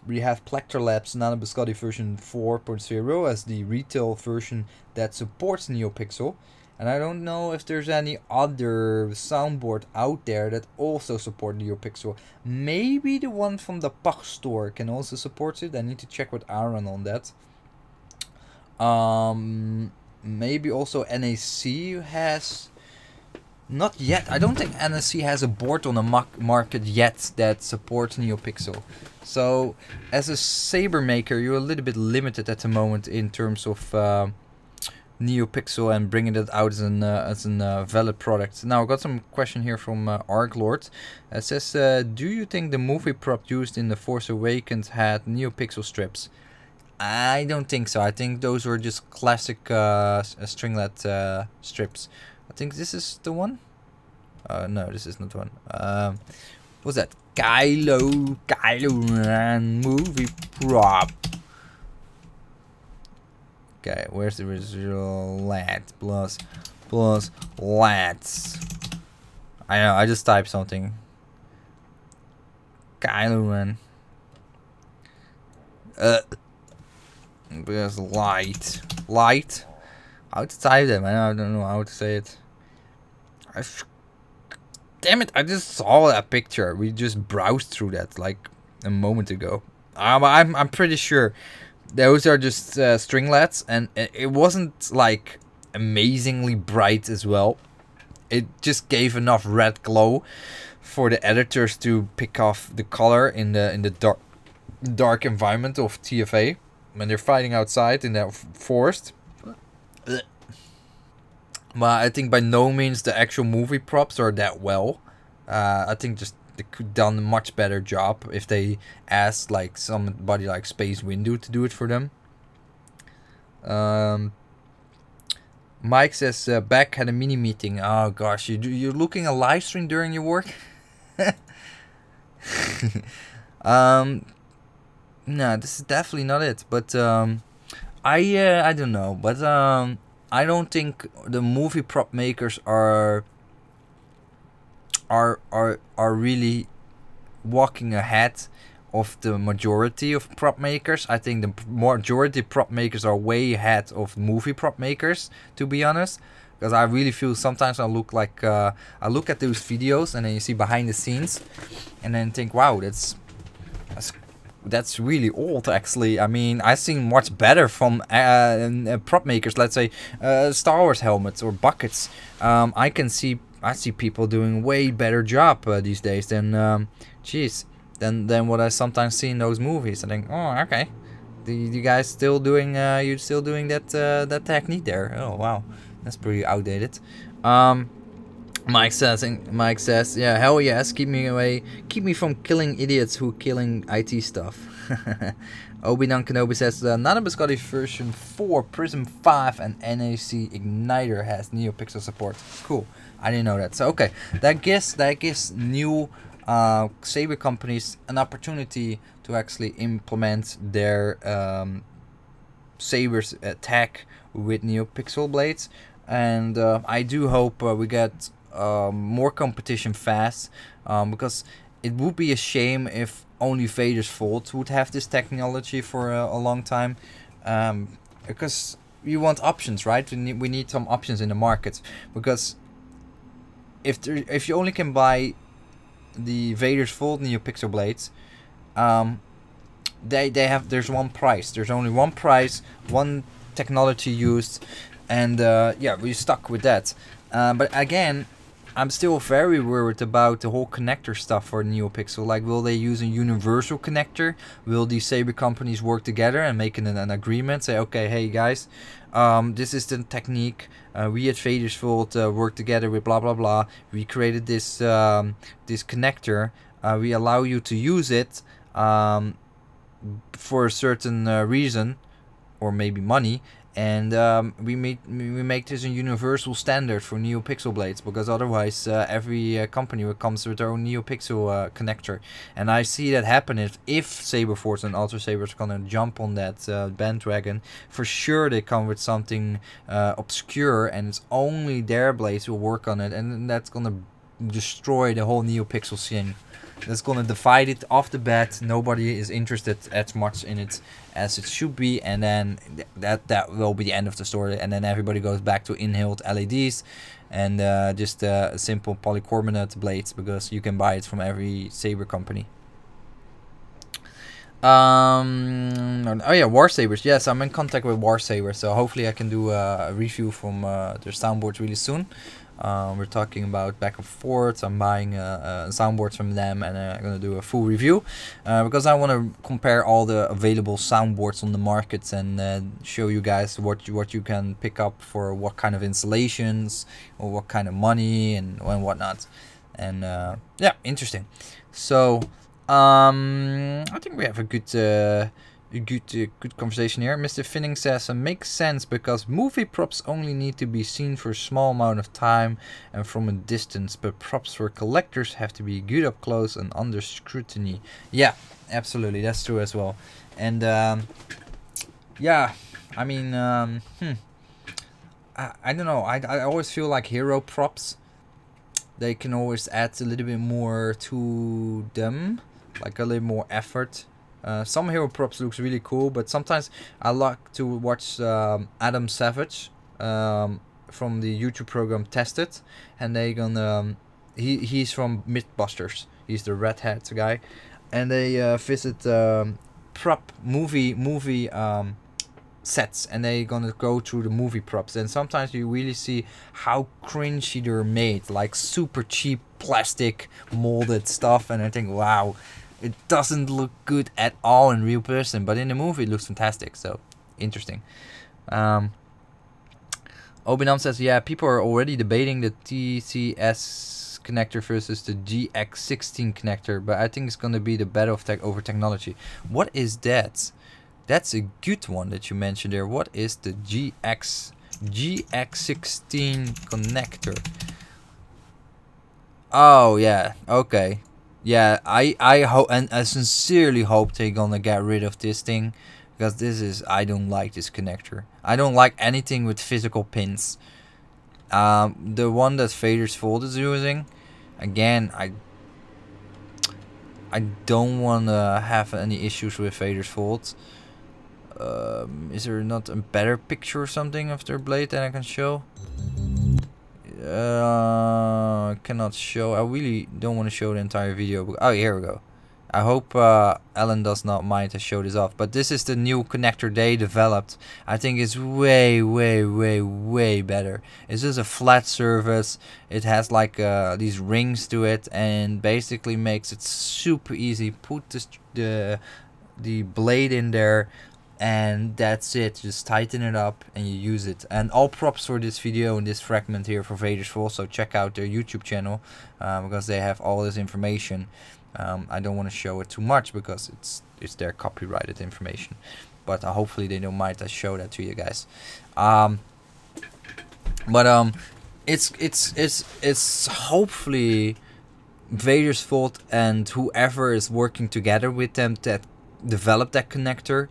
we have Plector Labs Nano Biscotti version 4.0 as the retail version that supports Neopixel, and I don't know if there's any other soundboard out there that also support Neopixel. Maybe the one from the Pach store can also support it. I need to check with Aaron on that. Maybe also NAC has, not yet. I don't think NAC has a board on the market yet that supports Neopixel. So as a saber maker, you're a little bit limited at the moment in terms of Neopixel and bringing it out as a valid product. Now I got some question here from Arglord. It says, do you think the movie prop used in The Force Awakens had Neopixel strips? I don't think so. I think those were just classic stringlet strips. I think this is the one. No, this is not the one. What's that? Kylo Ren movie prop. Okay, where's the visual lat plus lats? I know. I just typed something. Kylo Ren. There's light. How to type that, man? I don't know how to say it. Damn it! I just saw that picture. We just browsed through that like a moment ago. I'm pretty sure those are just stringlets, and it wasn't like amazingly bright as well. It just gave enough red glow for the editors to pick off the color in the dark environment of TFA when they're fighting outside in that forest. But I think by no means the actual movie props are that well. I think just they could done a much better job if they asked like somebody like Space Windu to do it for them. Mike says Beck had a mini meeting. Oh gosh, you're looking a live stream during your work? No, this is definitely not it. But I don't know. But I don't think the movie prop makers are really walking ahead of the majority of prop makers. I think the majority prop makers are way ahead of movie prop makers, to be honest. Because I really feel sometimes I look at those videos and then you see behind the scenes, and then think, wow, that's really old actually. I mean, I've seen much better from prop makers. Let's say Star Wars helmets or buckets. I see people doing way better job these days than than what I sometimes see in those movies. I think, oh, okay, you guys still doing that technique there. Oh wow, that's pretty outdated. Mike says, yeah, hell yes, keep me away, keep me from killing idiots who killing IT stuff. Obi-Wan Kenobi says, Nana Biscotti version 4, Prism 5 and NAC Igniter has Neopixel support. Cool, I didn't know that. So okay, that gives new saber companies an opportunity to actually implement their sabers tech with Neopixel blades, and I do hope we get more competition fast, because it would be a shame if only Vader's Vault would have this technology for a long time, because you want options, right? We need some options in the market, because if you only can buy the Vader's Vault Neopixel blades, there's one price. There's only one price, one technology used, and yeah, we're stuck with that. But again, I'm still very worried about the whole connector stuff for Neopixel. Like, will they use a universal connector? Will these saber companies work together and make an agreement? Say, okay, hey guys, this is the technique. We at Vader's Vault work together with blah blah blah. We created this this connector. We allow you to use it for a certain reason, or maybe money. And we make this a universal standard for Neopixel blades, because otherwise every company comes with their own Neopixel connector. And I see that happen if Saberforce and Ultra Sabers are gonna jump on that bandwagon. For sure they come with something obscure, and it's only their blades who work on it, and that's gonna destroy the whole Neopixel scene. That's gonna divide it off the bat. Nobody is interested as much in it as it should be, and then that will be the end of the story. And then everybody goes back to inhaled LEDs and just simple polycarbonate blades, because you can buy it from every saber company. Oh yeah, War Sabers. Yes, I'm in contact with War Sabers, so hopefully I can do a review from their soundboards really soon. We're talking about back and forth. I'm buying soundboards from them, and I'm gonna do a full review because I want to compare all the available soundboards on the markets and show you guys what you can pick up for what kind of installations or what kind of money and whatnot. And yeah, interesting. So I think we have a good conversation here. Mr. Finning says, makes sense because movie props only need to be seen for a small amount of time and from a distance, but props for collectors have to be good up close and under scrutiny. Yeah, absolutely, that's true as well. And yeah, I mean, I don't know, I always feel like hero props, they can always add a little bit more to them, like a little more effort. Some hero props looks really cool, but sometimes I like to watch Adam Savage from the YouTube program Tested, and they gonna he's from Mythbusters. He's the red hat guy, and they visit prop movie sets, and they're gonna go through the movie props, and sometimes you really see how cringy they're made, like super cheap plastic molded stuff, and I think, wow, it doesn't look good at all in real person, but in the movie it looks fantastic. So interesting. Obinam says, yeah, people are already debating the TCS connector versus the GX16 connector, but I think it's going to be the battle of over technology. What is that? That's a good one that you mentioned there. What is the GX16 connector? Oh yeah, okay. Yeah, I hope, and I sincerely hope they're gonna get rid of this thing, because this is, I don't like this connector. I don't like anything with physical pins. The one that Vader's Vault is using, again, I don't wanna have any issues with Vader's Vault. Is there not a better picture or something of their blade that I can show? I cannot show. I really don't want to show the entire video. But, oh, here we go. I hope Alan does not mind to show this off. But this is the new connector they developed. I think it's way better. It's just a flat surface. It has like these rings to it, and basically makes it super easy. Put the blade in there, and that's it. Just tighten it up and you use it. And all props for this video and this fragment here for Vader's Vault, so check out their YouTube channel, because they have all this information. I don't want to show it too much because it's their copyrighted information, but hopefully they don't mind I show that to you guys. It's hopefully Vader's Vault and whoever is working together with them that develop that connector,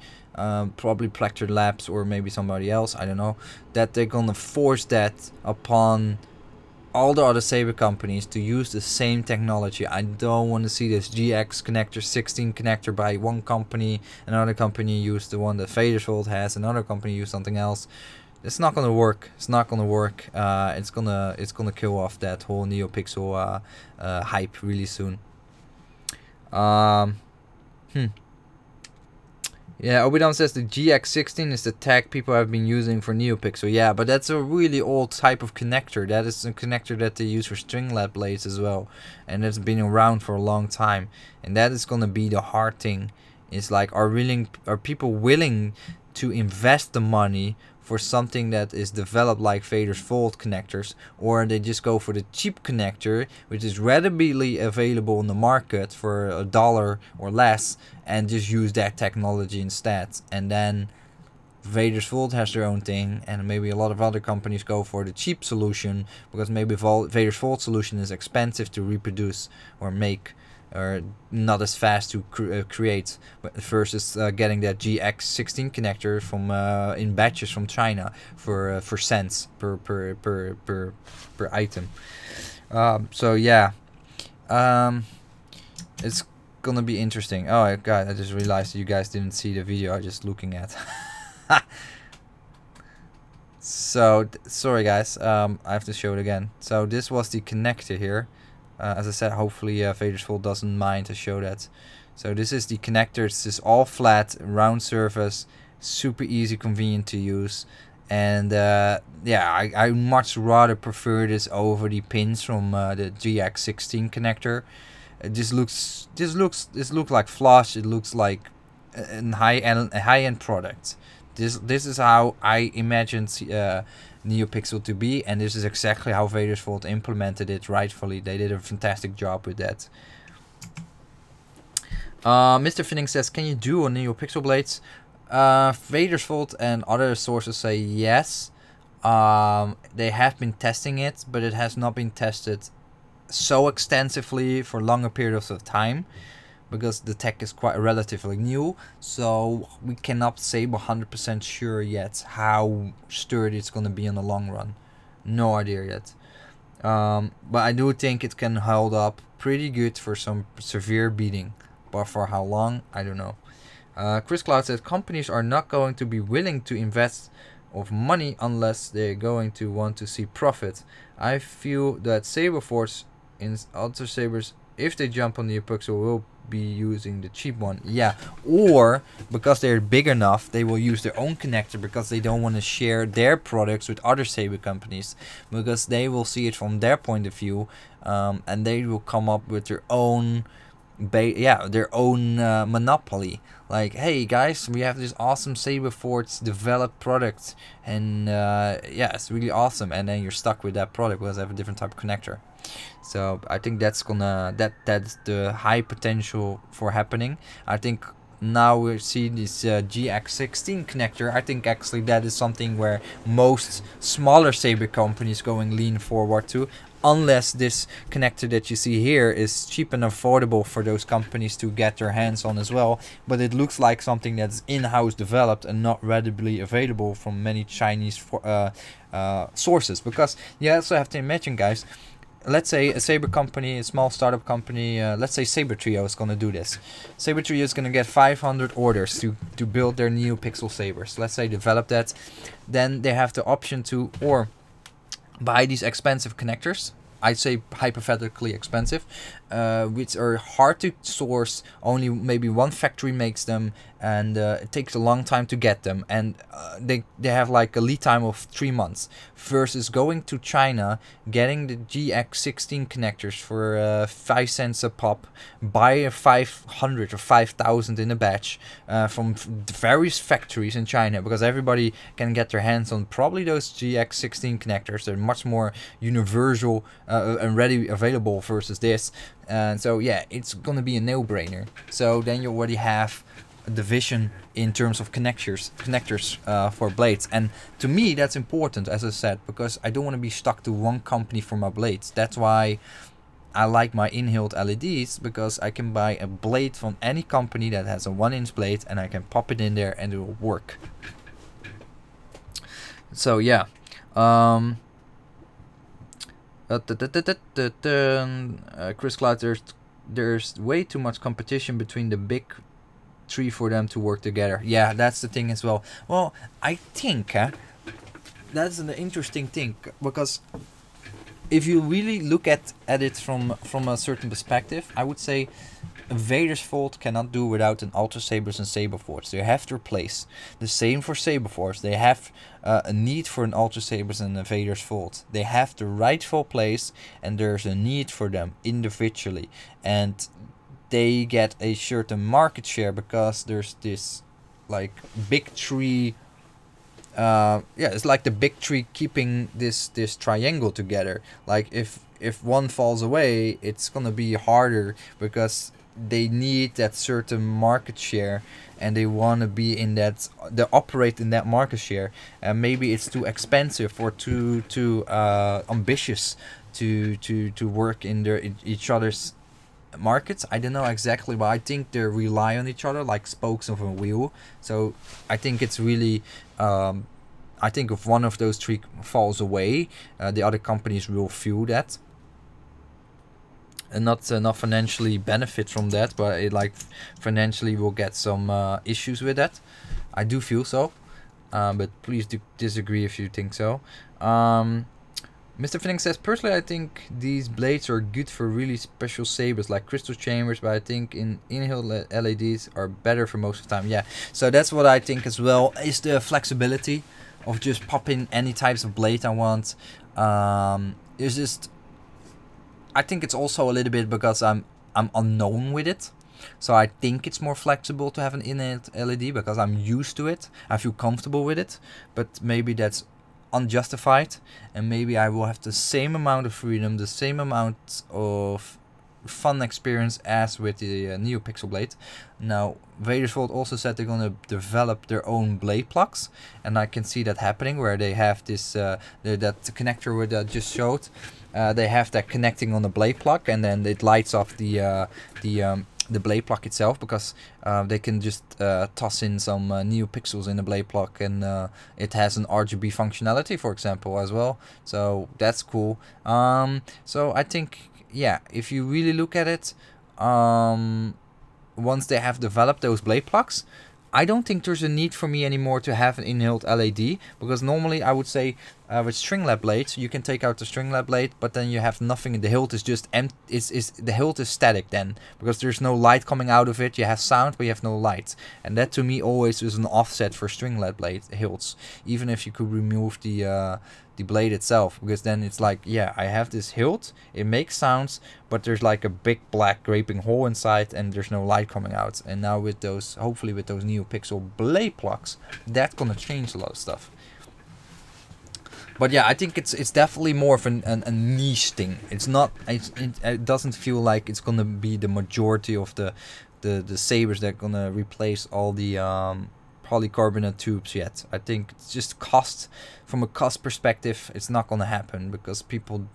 probably Plector Labs or maybe somebody else, I don't know, that they're gonna force that upon all the other saber companies to use the same technology. I don't want to see this GX connector 16 connector by one company, another company use the one that Vader's Vault has, another company use something else. It's not gonna work. It's not gonna work. It's gonna kill off that whole Neopixel hype really soon. Yeah, Obidam says the GX16 is the tag people have been using for Neopixel. Yeah, but that's a really old type of connector. That is a connector that they use for Stringlab blades as well. And it's been around for a long time. And that is going to be the hard thing. It's like, are people willing to invest the money for something that is developed like Vader's Vault connectors, or they just go for the cheap connector, which is readily available in the market for $1 or less, and just use that technology instead. And then Vader's Vault has their own thing, and maybe a lot of other companies go for the cheap solution, because maybe Vader's Vault solution is expensive to reproduce or make, or not as fast to create, but versus getting that GX16 connector from in batches from China for cents per item. So yeah, it's gonna be interesting. Oh god, I just realized you guys didn't see the video I was just looking at. So sorry guys, I have to show it again. So this was the connector here. As I said, hopefully Vader's Vault doesn't mind to show that. So this is the connector. It's just all flat, round surface, super easy, convenient to use. And yeah, I much rather prefer this over the pins from the GX16 connector. This looks like flush. It looks like a high-end product. This is how I imagined Neopixel to be, and this is exactly how Vader's Vault implemented it rightfully. They did a fantastic job with that. Mr. Finning says, can you do on Neopixel blades? Vader's Vault and other sources say yes. They have been testing it, but it has not been tested so extensively for longer periods of time, because the tech is quite relatively new, so we cannot say 100% sure yet how sturdy it's going to be in the long run. No idea yet. But I do think it can hold up pretty good for some severe beating. But for how long, I don't know. Chris Cloud said, companies are not going to be willing to invest of money unless they're going to want to see profit. I feel that Saber Force in Ultra Sabers if they jump on Neopixel, will be using the cheap one. Yeah, or because they're big enough, they will use their own connector because they don't want to share their products with other saber companies, because they will see it from their point of view, and they will come up with their own monopoly. Like, hey guys, we have this awesome Saber Forge developed product, and yeah, it's really awesome, and then you're stuck with that product because they have a different type of connector. So I think that's that's the high potential for happening. I think now we see this GX16 connector. I think actually that is something where most smaller saber companies going lean forward to, unless this connector that you see here is cheap and affordable for those companies to get their hands on as well. But it looks like something that's in-house developed and not readily available from many Chinese sources. Because you also have to imagine, guys, let's say a saber company, a small startup company, let's say Saber Trio is going to do this. Saber Trio is going to get 500 orders to build their Neopixel sabers. Let's say develop that. Then they have the option to or buy these expensive connectors. I'd say hypothetically expensive, which are hard to source. Only maybe one factory makes them, and it takes a long time to get them, and they have like a lead time of 3 months, versus going to China, getting the GX16 connectors for 5 cents a pop, buy 500 or 5,000 in a batch from various factories in China, because everybody can get their hands on probably those GX16 connectors. They're much more universal and ready available versus this, and so yeah, it's gonna be a no-brainer. So then you already have a division in terms of connectors for blades, and to me that's important, as I said, because I don't want to be stuck to one company for my blades. That's why I like my inhaled LEDs, because I can buy a blade from any company that has a 1-inch blade, and I can pop it in there and it will work. So yeah, Chris Cloud, there's way too much competition between the big 3 for them to work together. Yeah, that's the thing as well. Well, I think that's an interesting thing, because if you really look at it from a certain perspective, I would say Vader's Vault cannot do without an Ultra Sabers and Saber Forge. They have to replace. The same for Saber Forge. They have a need for an Ultra Sabers and a Vader's Vault. They have the rightful place, and there's a need for them individually. And they get a certain market share because there's this like big tree. Yeah, it's like the big tree keeping this triangle together. Like if one falls away, it's gonna be harder, because they need that certain market share, and they want to be in that, they operate in that market share, and maybe it's too expensive or too ambitious to work in each other's markets. I don't know exactly, but I think they rely on each other like spokes of a wheel. So I think it's really I think if one of those 3 falls away, the other companies will feel that, and not financially benefit from that, but it like financially will get some issues with that. I do feel so, but please do disagree if you think so. Mr. Finning says, personally I think these blades are good for really special sabers like crystal chambers, but I think inhaled LEDs are better for most of the time. Yeah, so that's what I think as well, is the flexibility of just popping any types of blade I want. It's just, I think it's also a little bit because I'm unknown with it. So I think it's more flexible to have an inhaled LED because I'm used to it. I feel comfortable with it, but maybe that's unjustified, and maybe I will have the same amount of freedom, the same amount of fun experience as with the Neopixel blade. Now, Vader's Vault also said they're going to develop their own blade plugs, and I can see that happening, where they have this that connector where I just showed. They have that connecting on the blade plug, and then it lights off the blade plug itself, because they can just toss in some Neopixels in the blade plug, and it has an RGB functionality, for example, as well. So that's cool. So I think, yeah, if you really look at it, once they have developed those blade plugs, I don't think there's a need for me anymore to have an inhaled LED, because normally I would say with stringlet blades, you can take out the stringlet blade, but then you have nothing. The hilt is just empty. The hilt is static then, because there's no light coming out of it. You have sound, but you have no light, and that to me always is an offset for stringlet blade hilts. Even if you could remove the blade itself, because then it's like, yeah, I have this hilt, it makes sounds, but there's like a big black gaping hole inside, and there's no light coming out. And now with those, hopefully with those Neopixel blade plugs, that's gonna change a lot of stuff. But yeah, I think it's definitely more of a niche thing. It's not. It doesn't feel like it's gonna be the majority of the sabers that are gonna replace all the polycarbonate tubes yet. I think it's just cost. From a cost perspective, it's not gonna happen, because people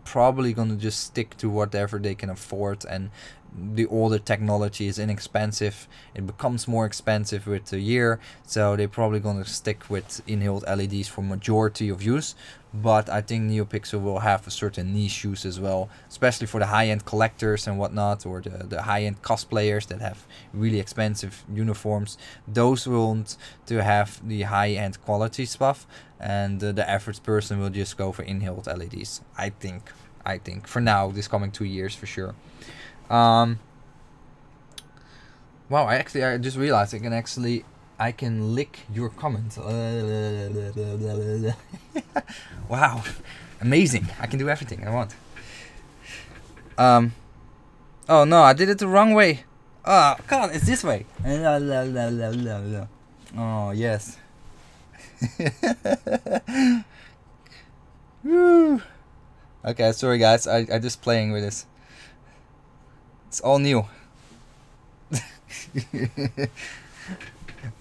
probably gonna just stick to whatever they can afford, and the older technology is inexpensive. It becomes more expensive with the year, so they're probably gonna stick with in-hilt LEDs for majority of use. But I think Neopixel will have a certain niche use as well, especially for the high-end collectors and whatnot, or the high-end cosplayers that have really expensive uniforms. Those want to have the high-end quality stuff, and the average person will just go for in-hilt LEDs. I think for now, this coming 2 years for sure. Wow, I just realized I can lick your comments. Wow, amazing! I can do everything I want. Oh no, I did it the wrong way. Oh God, it's this way. Oh yes. Woo. Okay, sorry guys. I just playing with this. It's all new.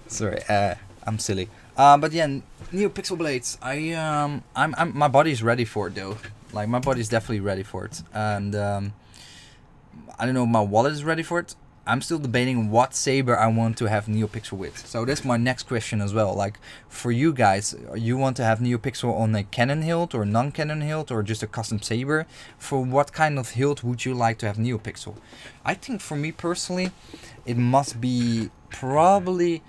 Sorry, I'm silly. But yeah, Neopixel blades. I'm my body's ready for it though. Like my body's definitely ready for it, and I don't know if my wallet is ready for it. I'm still debating what saber I want to have Neopixel with. So that's my next question as well. Like for you guys, you want to have Neopixel on a Canon hilt or non-Canon hilt or just a custom saber? For what kind of hilt would you like to have Neopixel? I think for me personally, it must be probably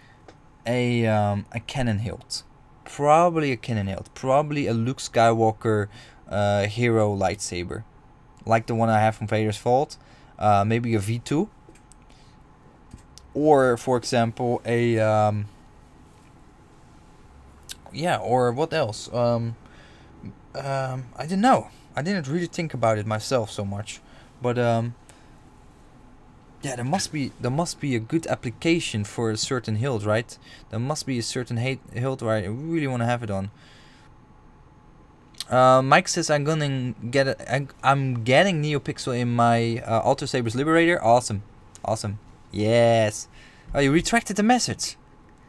a Canon hilt. Probably a Canon hilt. Probably a Luke Skywalker hero lightsaber, like the one I have from Vader's Vault. Maybe a V2. Or, for example, a yeah, or what else? I don't know. I didn't really think about it myself so much, but yeah, there must be a good application for a certain hilt, right? There must be a certain hilt where I really want to have it on. Mike says I'm gonna get it. I'm getting Neopixel in my Alter Sabers Liberator. Awesome, awesome. Yes. Oh, you retracted the message.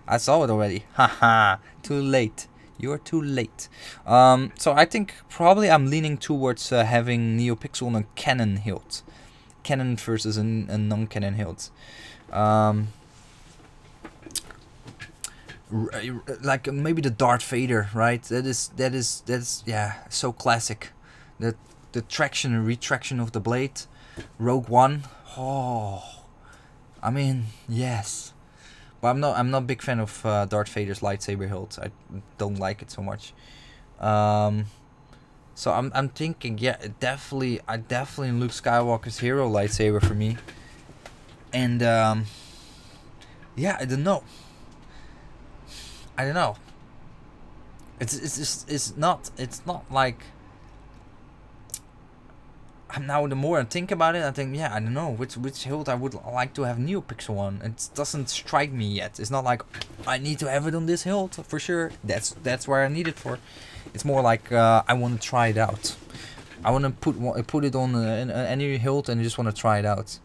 I saw it already. Haha. Too late. You're too late. So I think probably I'm leaning towards having Neopixel on a Canon hilt. Canon versus a non-Canon hilt. Like maybe the Darth Vader, right? That is yeah, so classic. The traction and retraction of the blade. Rogue One. Oh. I mean, yes, but I'm not a big fan of Darth Vader's lightsaber hilt. I don't like it so much. So I'm thinking, yeah, definitely Luke Skywalker's hero lightsaber for me. And yeah, I don't know. It's not like. Now the more I think about it, I think, yeah, I don't know which hilt I would like to have Neopixel on. It doesn't strike me yet. It's not like I need to have it on this hilt for sure. That's where I need it for. It's more like I want to try it out. I want to put it on any hilt and just want to try it out.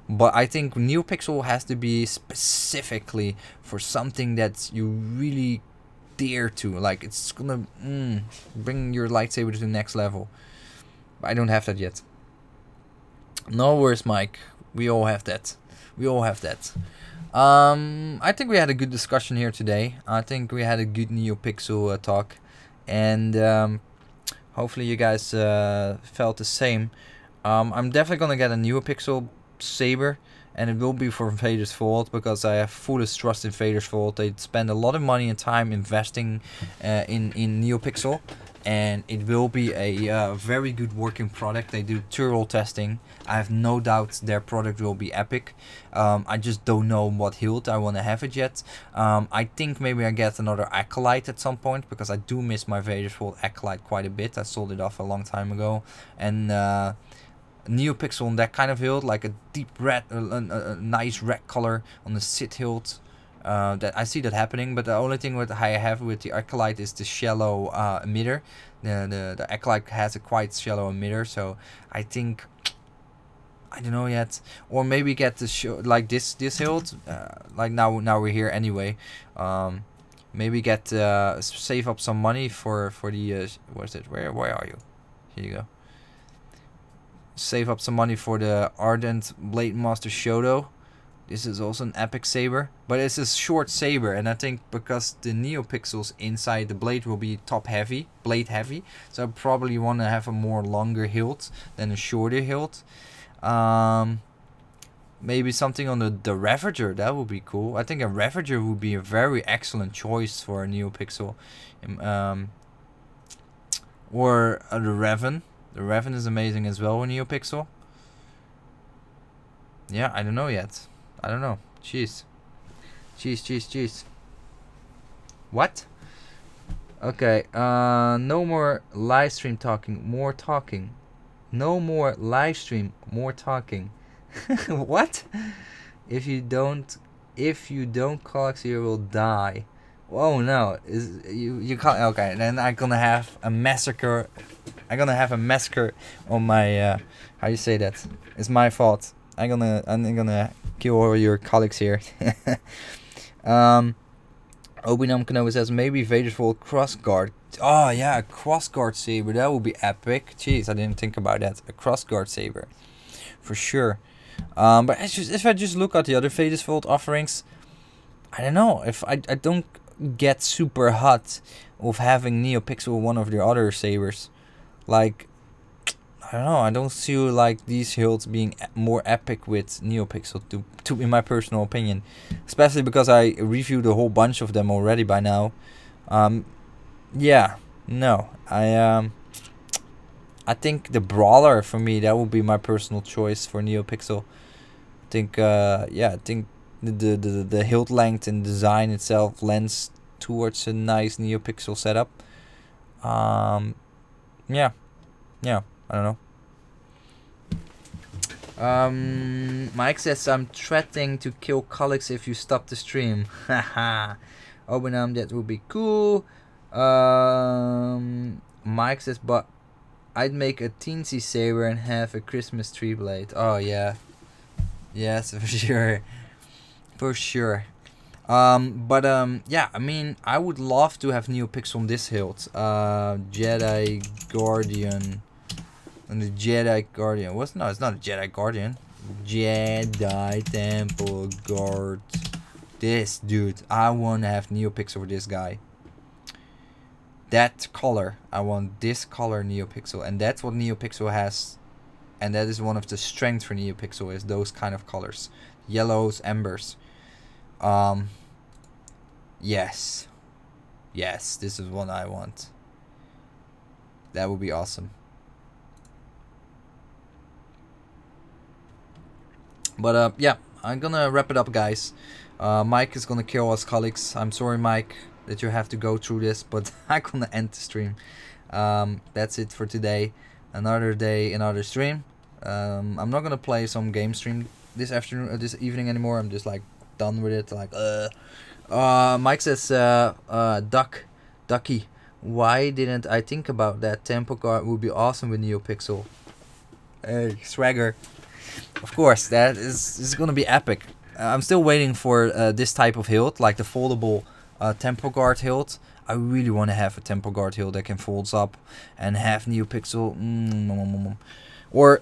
But I think Neopixel has to be specifically for something that you really dare to. Like it's gonna bring your lightsaber to the next level. I don't have that yet. No worries, Mike. We all have that. We all have that. I think we had a good discussion here today. I think we had a good Neopixel talk. And hopefully you guys felt the same. I'm definitely going to get a Neopixel saber. and it will be for Vader's Vault, because I have fullest trust in Vader's Vault. They spend a lot of money and time investing in Neopixel, and it will be a very good working product. They do thorough testing. I have no doubt their product will be epic. I just don't know what hilt I want to have it yet. I think maybe I get another Acolyte at some point, because I do miss my Vader's Vault Acolyte quite a bit. I sold it off a long time ago, and Neopixel on that kind of hilt, like a deep red, a nice red color on the Sith hilt. That I see that happening, but the only thing what I have with the Acolyte is the shallow emitter. The Acolyte has a quite shallow emitter, so I think, I don't know yet. Or maybe get the like this hilt, like now we're here anyway. Maybe get save up some money for the what's it? Where are you? Here you go. Save up some money for the Ardent Blade Master Shoto. This is also an epic saber, but it's a short saber, and I think because the Neopixels inside the blade will be blade heavy, so I probably want to have a more longer hilt than a shorter hilt. Maybe something on the Ravager, that would be cool. I think a Ravager would be a very excellent choice for a Neopixel. Or the Raven. The Raven is amazing as well with Neopixel. Yeah, I don't know yet. I don't know. Jeez. Jeez. What? Okay, no more live stream talking, more talking. No more live stream, more talking. What? If you don't Colex, you will die. Oh no, you can't. Okay, then I'm gonna have a massacre. I'm gonna have a massacre on my how you say that? It's my fault. I'm gonna kill all your colleagues here. Obinam Kenobi says maybe Vader's Vault crossguard. Oh yeah, a crossguard saber, that would be epic. Jeez, I didn't think about that. A crossguard saber, for sure. But if I just look at the other Vader's Vault offerings, I don't know if I don't get super hot of having Neopixel one of the other sabers. Like, I don't know, I don't see like these hilts being more epic with Neopixel to in my personal opinion, especially because I reviewed a whole bunch of them already by now. Yeah, no, I think the Brawler for me, that would be my personal choice for Neopixel. I think yeah, I think the hilt length and design itself lends towards a nice Neopixel setup. Yeah, I don't know. Mike says I'm threatening to kill colleagues if you stop the stream. Haha. Obenam, that would be cool. Mike says, but I'd make a teensy saber and have a Christmas tree blade. Oh yeah. Yes, for sure. For sure. Yeah, I mean, I would love to have Neopixel on this hilt. Jedi Guardian. And the Jedi Guardian. No, it's not a Jedi Guardian. Jedi Temple Guard. This dude. I want to have Neopixel for this guy. That color. I want this color Neopixel. And that's what Neopixel has. And that is one of the strengths for Neopixel, is those kind of colors. Yellows, embers. Yes. Yes, this is what I want. That would be awesome. But yeah, I'm gonna wrap it up, guys. Mike is gonna kill us colleagues. I'm sorry, Mike, that you have to go through this, but I'm gonna end the stream. That's it for today. Another day, another stream. I'm not gonna play some game stream this afternoon, this evening anymore. I'm just like done with it. Like, Mike says, Ducky, why didn't I think about that? Temple Guard would be awesome with Neopixel. Hey, swagger. Of course, that is gonna be epic. I'm still waiting for this type of hilt, like the foldable Temple Guard hilt. I really want to have a Temple Guard hilt that can folds up and have Neopixel. Or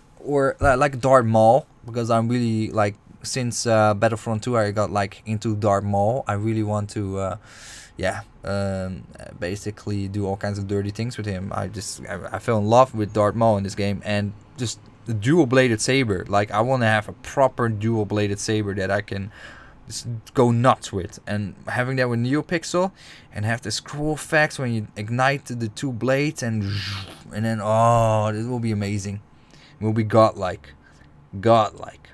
like Darth Maul, because I'm really like, since Battlefront 2 I got like into Darth Maul. I really want to yeah, basically do all kinds of dirty things with him. I fell in love with Darth Maul in this game, and just the dual-bladed saber. Like, I want to have a proper dual-bladed saber that I can just go nuts with. And having that with Neopixel, and have the scroll effects when you ignite the two blades, and then, oh, this will be amazing. It will be godlike. Godlike.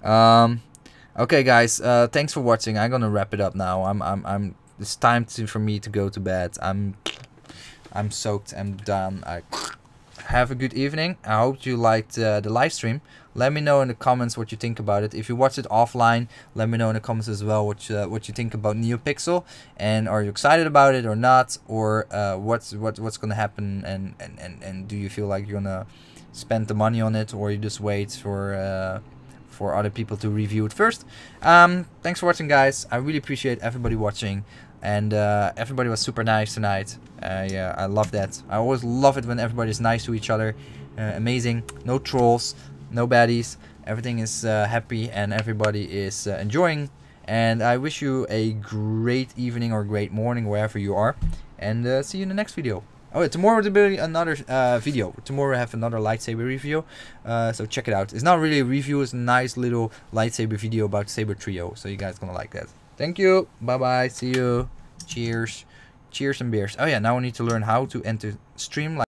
Okay, guys, thanks for watching. I'm gonna wrap it up now. It's time for me to go to bed. I'm soaked. I'm done. Have a good evening. I hope you liked the live stream. Let me know in the comments what you think about it. If you watch it offline, let me know in the comments as well what you think about Neopixel, and are you excited about it or not, or what's gonna happen, and do you feel like you're gonna spend the money on it, or you just wait for other people to review it first. Thanks for watching, guys. I really appreciate everybody watching, and everybody was super nice tonight. Yeah, I love that. I always love it when everybody is nice to each other. Amazing. No trolls, no baddies. Everything is happy, and everybody is enjoying. And I wish you a great evening or great morning wherever you are, and see you in the next video. Oh, tomorrow there will be another video. Tomorrow I have another lightsaber review, so check it out. It's not really a review, it's a nice little lightsaber video about Saber Trio, so you guys gonna like that. Thank you, bye bye, see you, cheers, cheers and beers. Oh yeah, now I need to learn how to enter stream.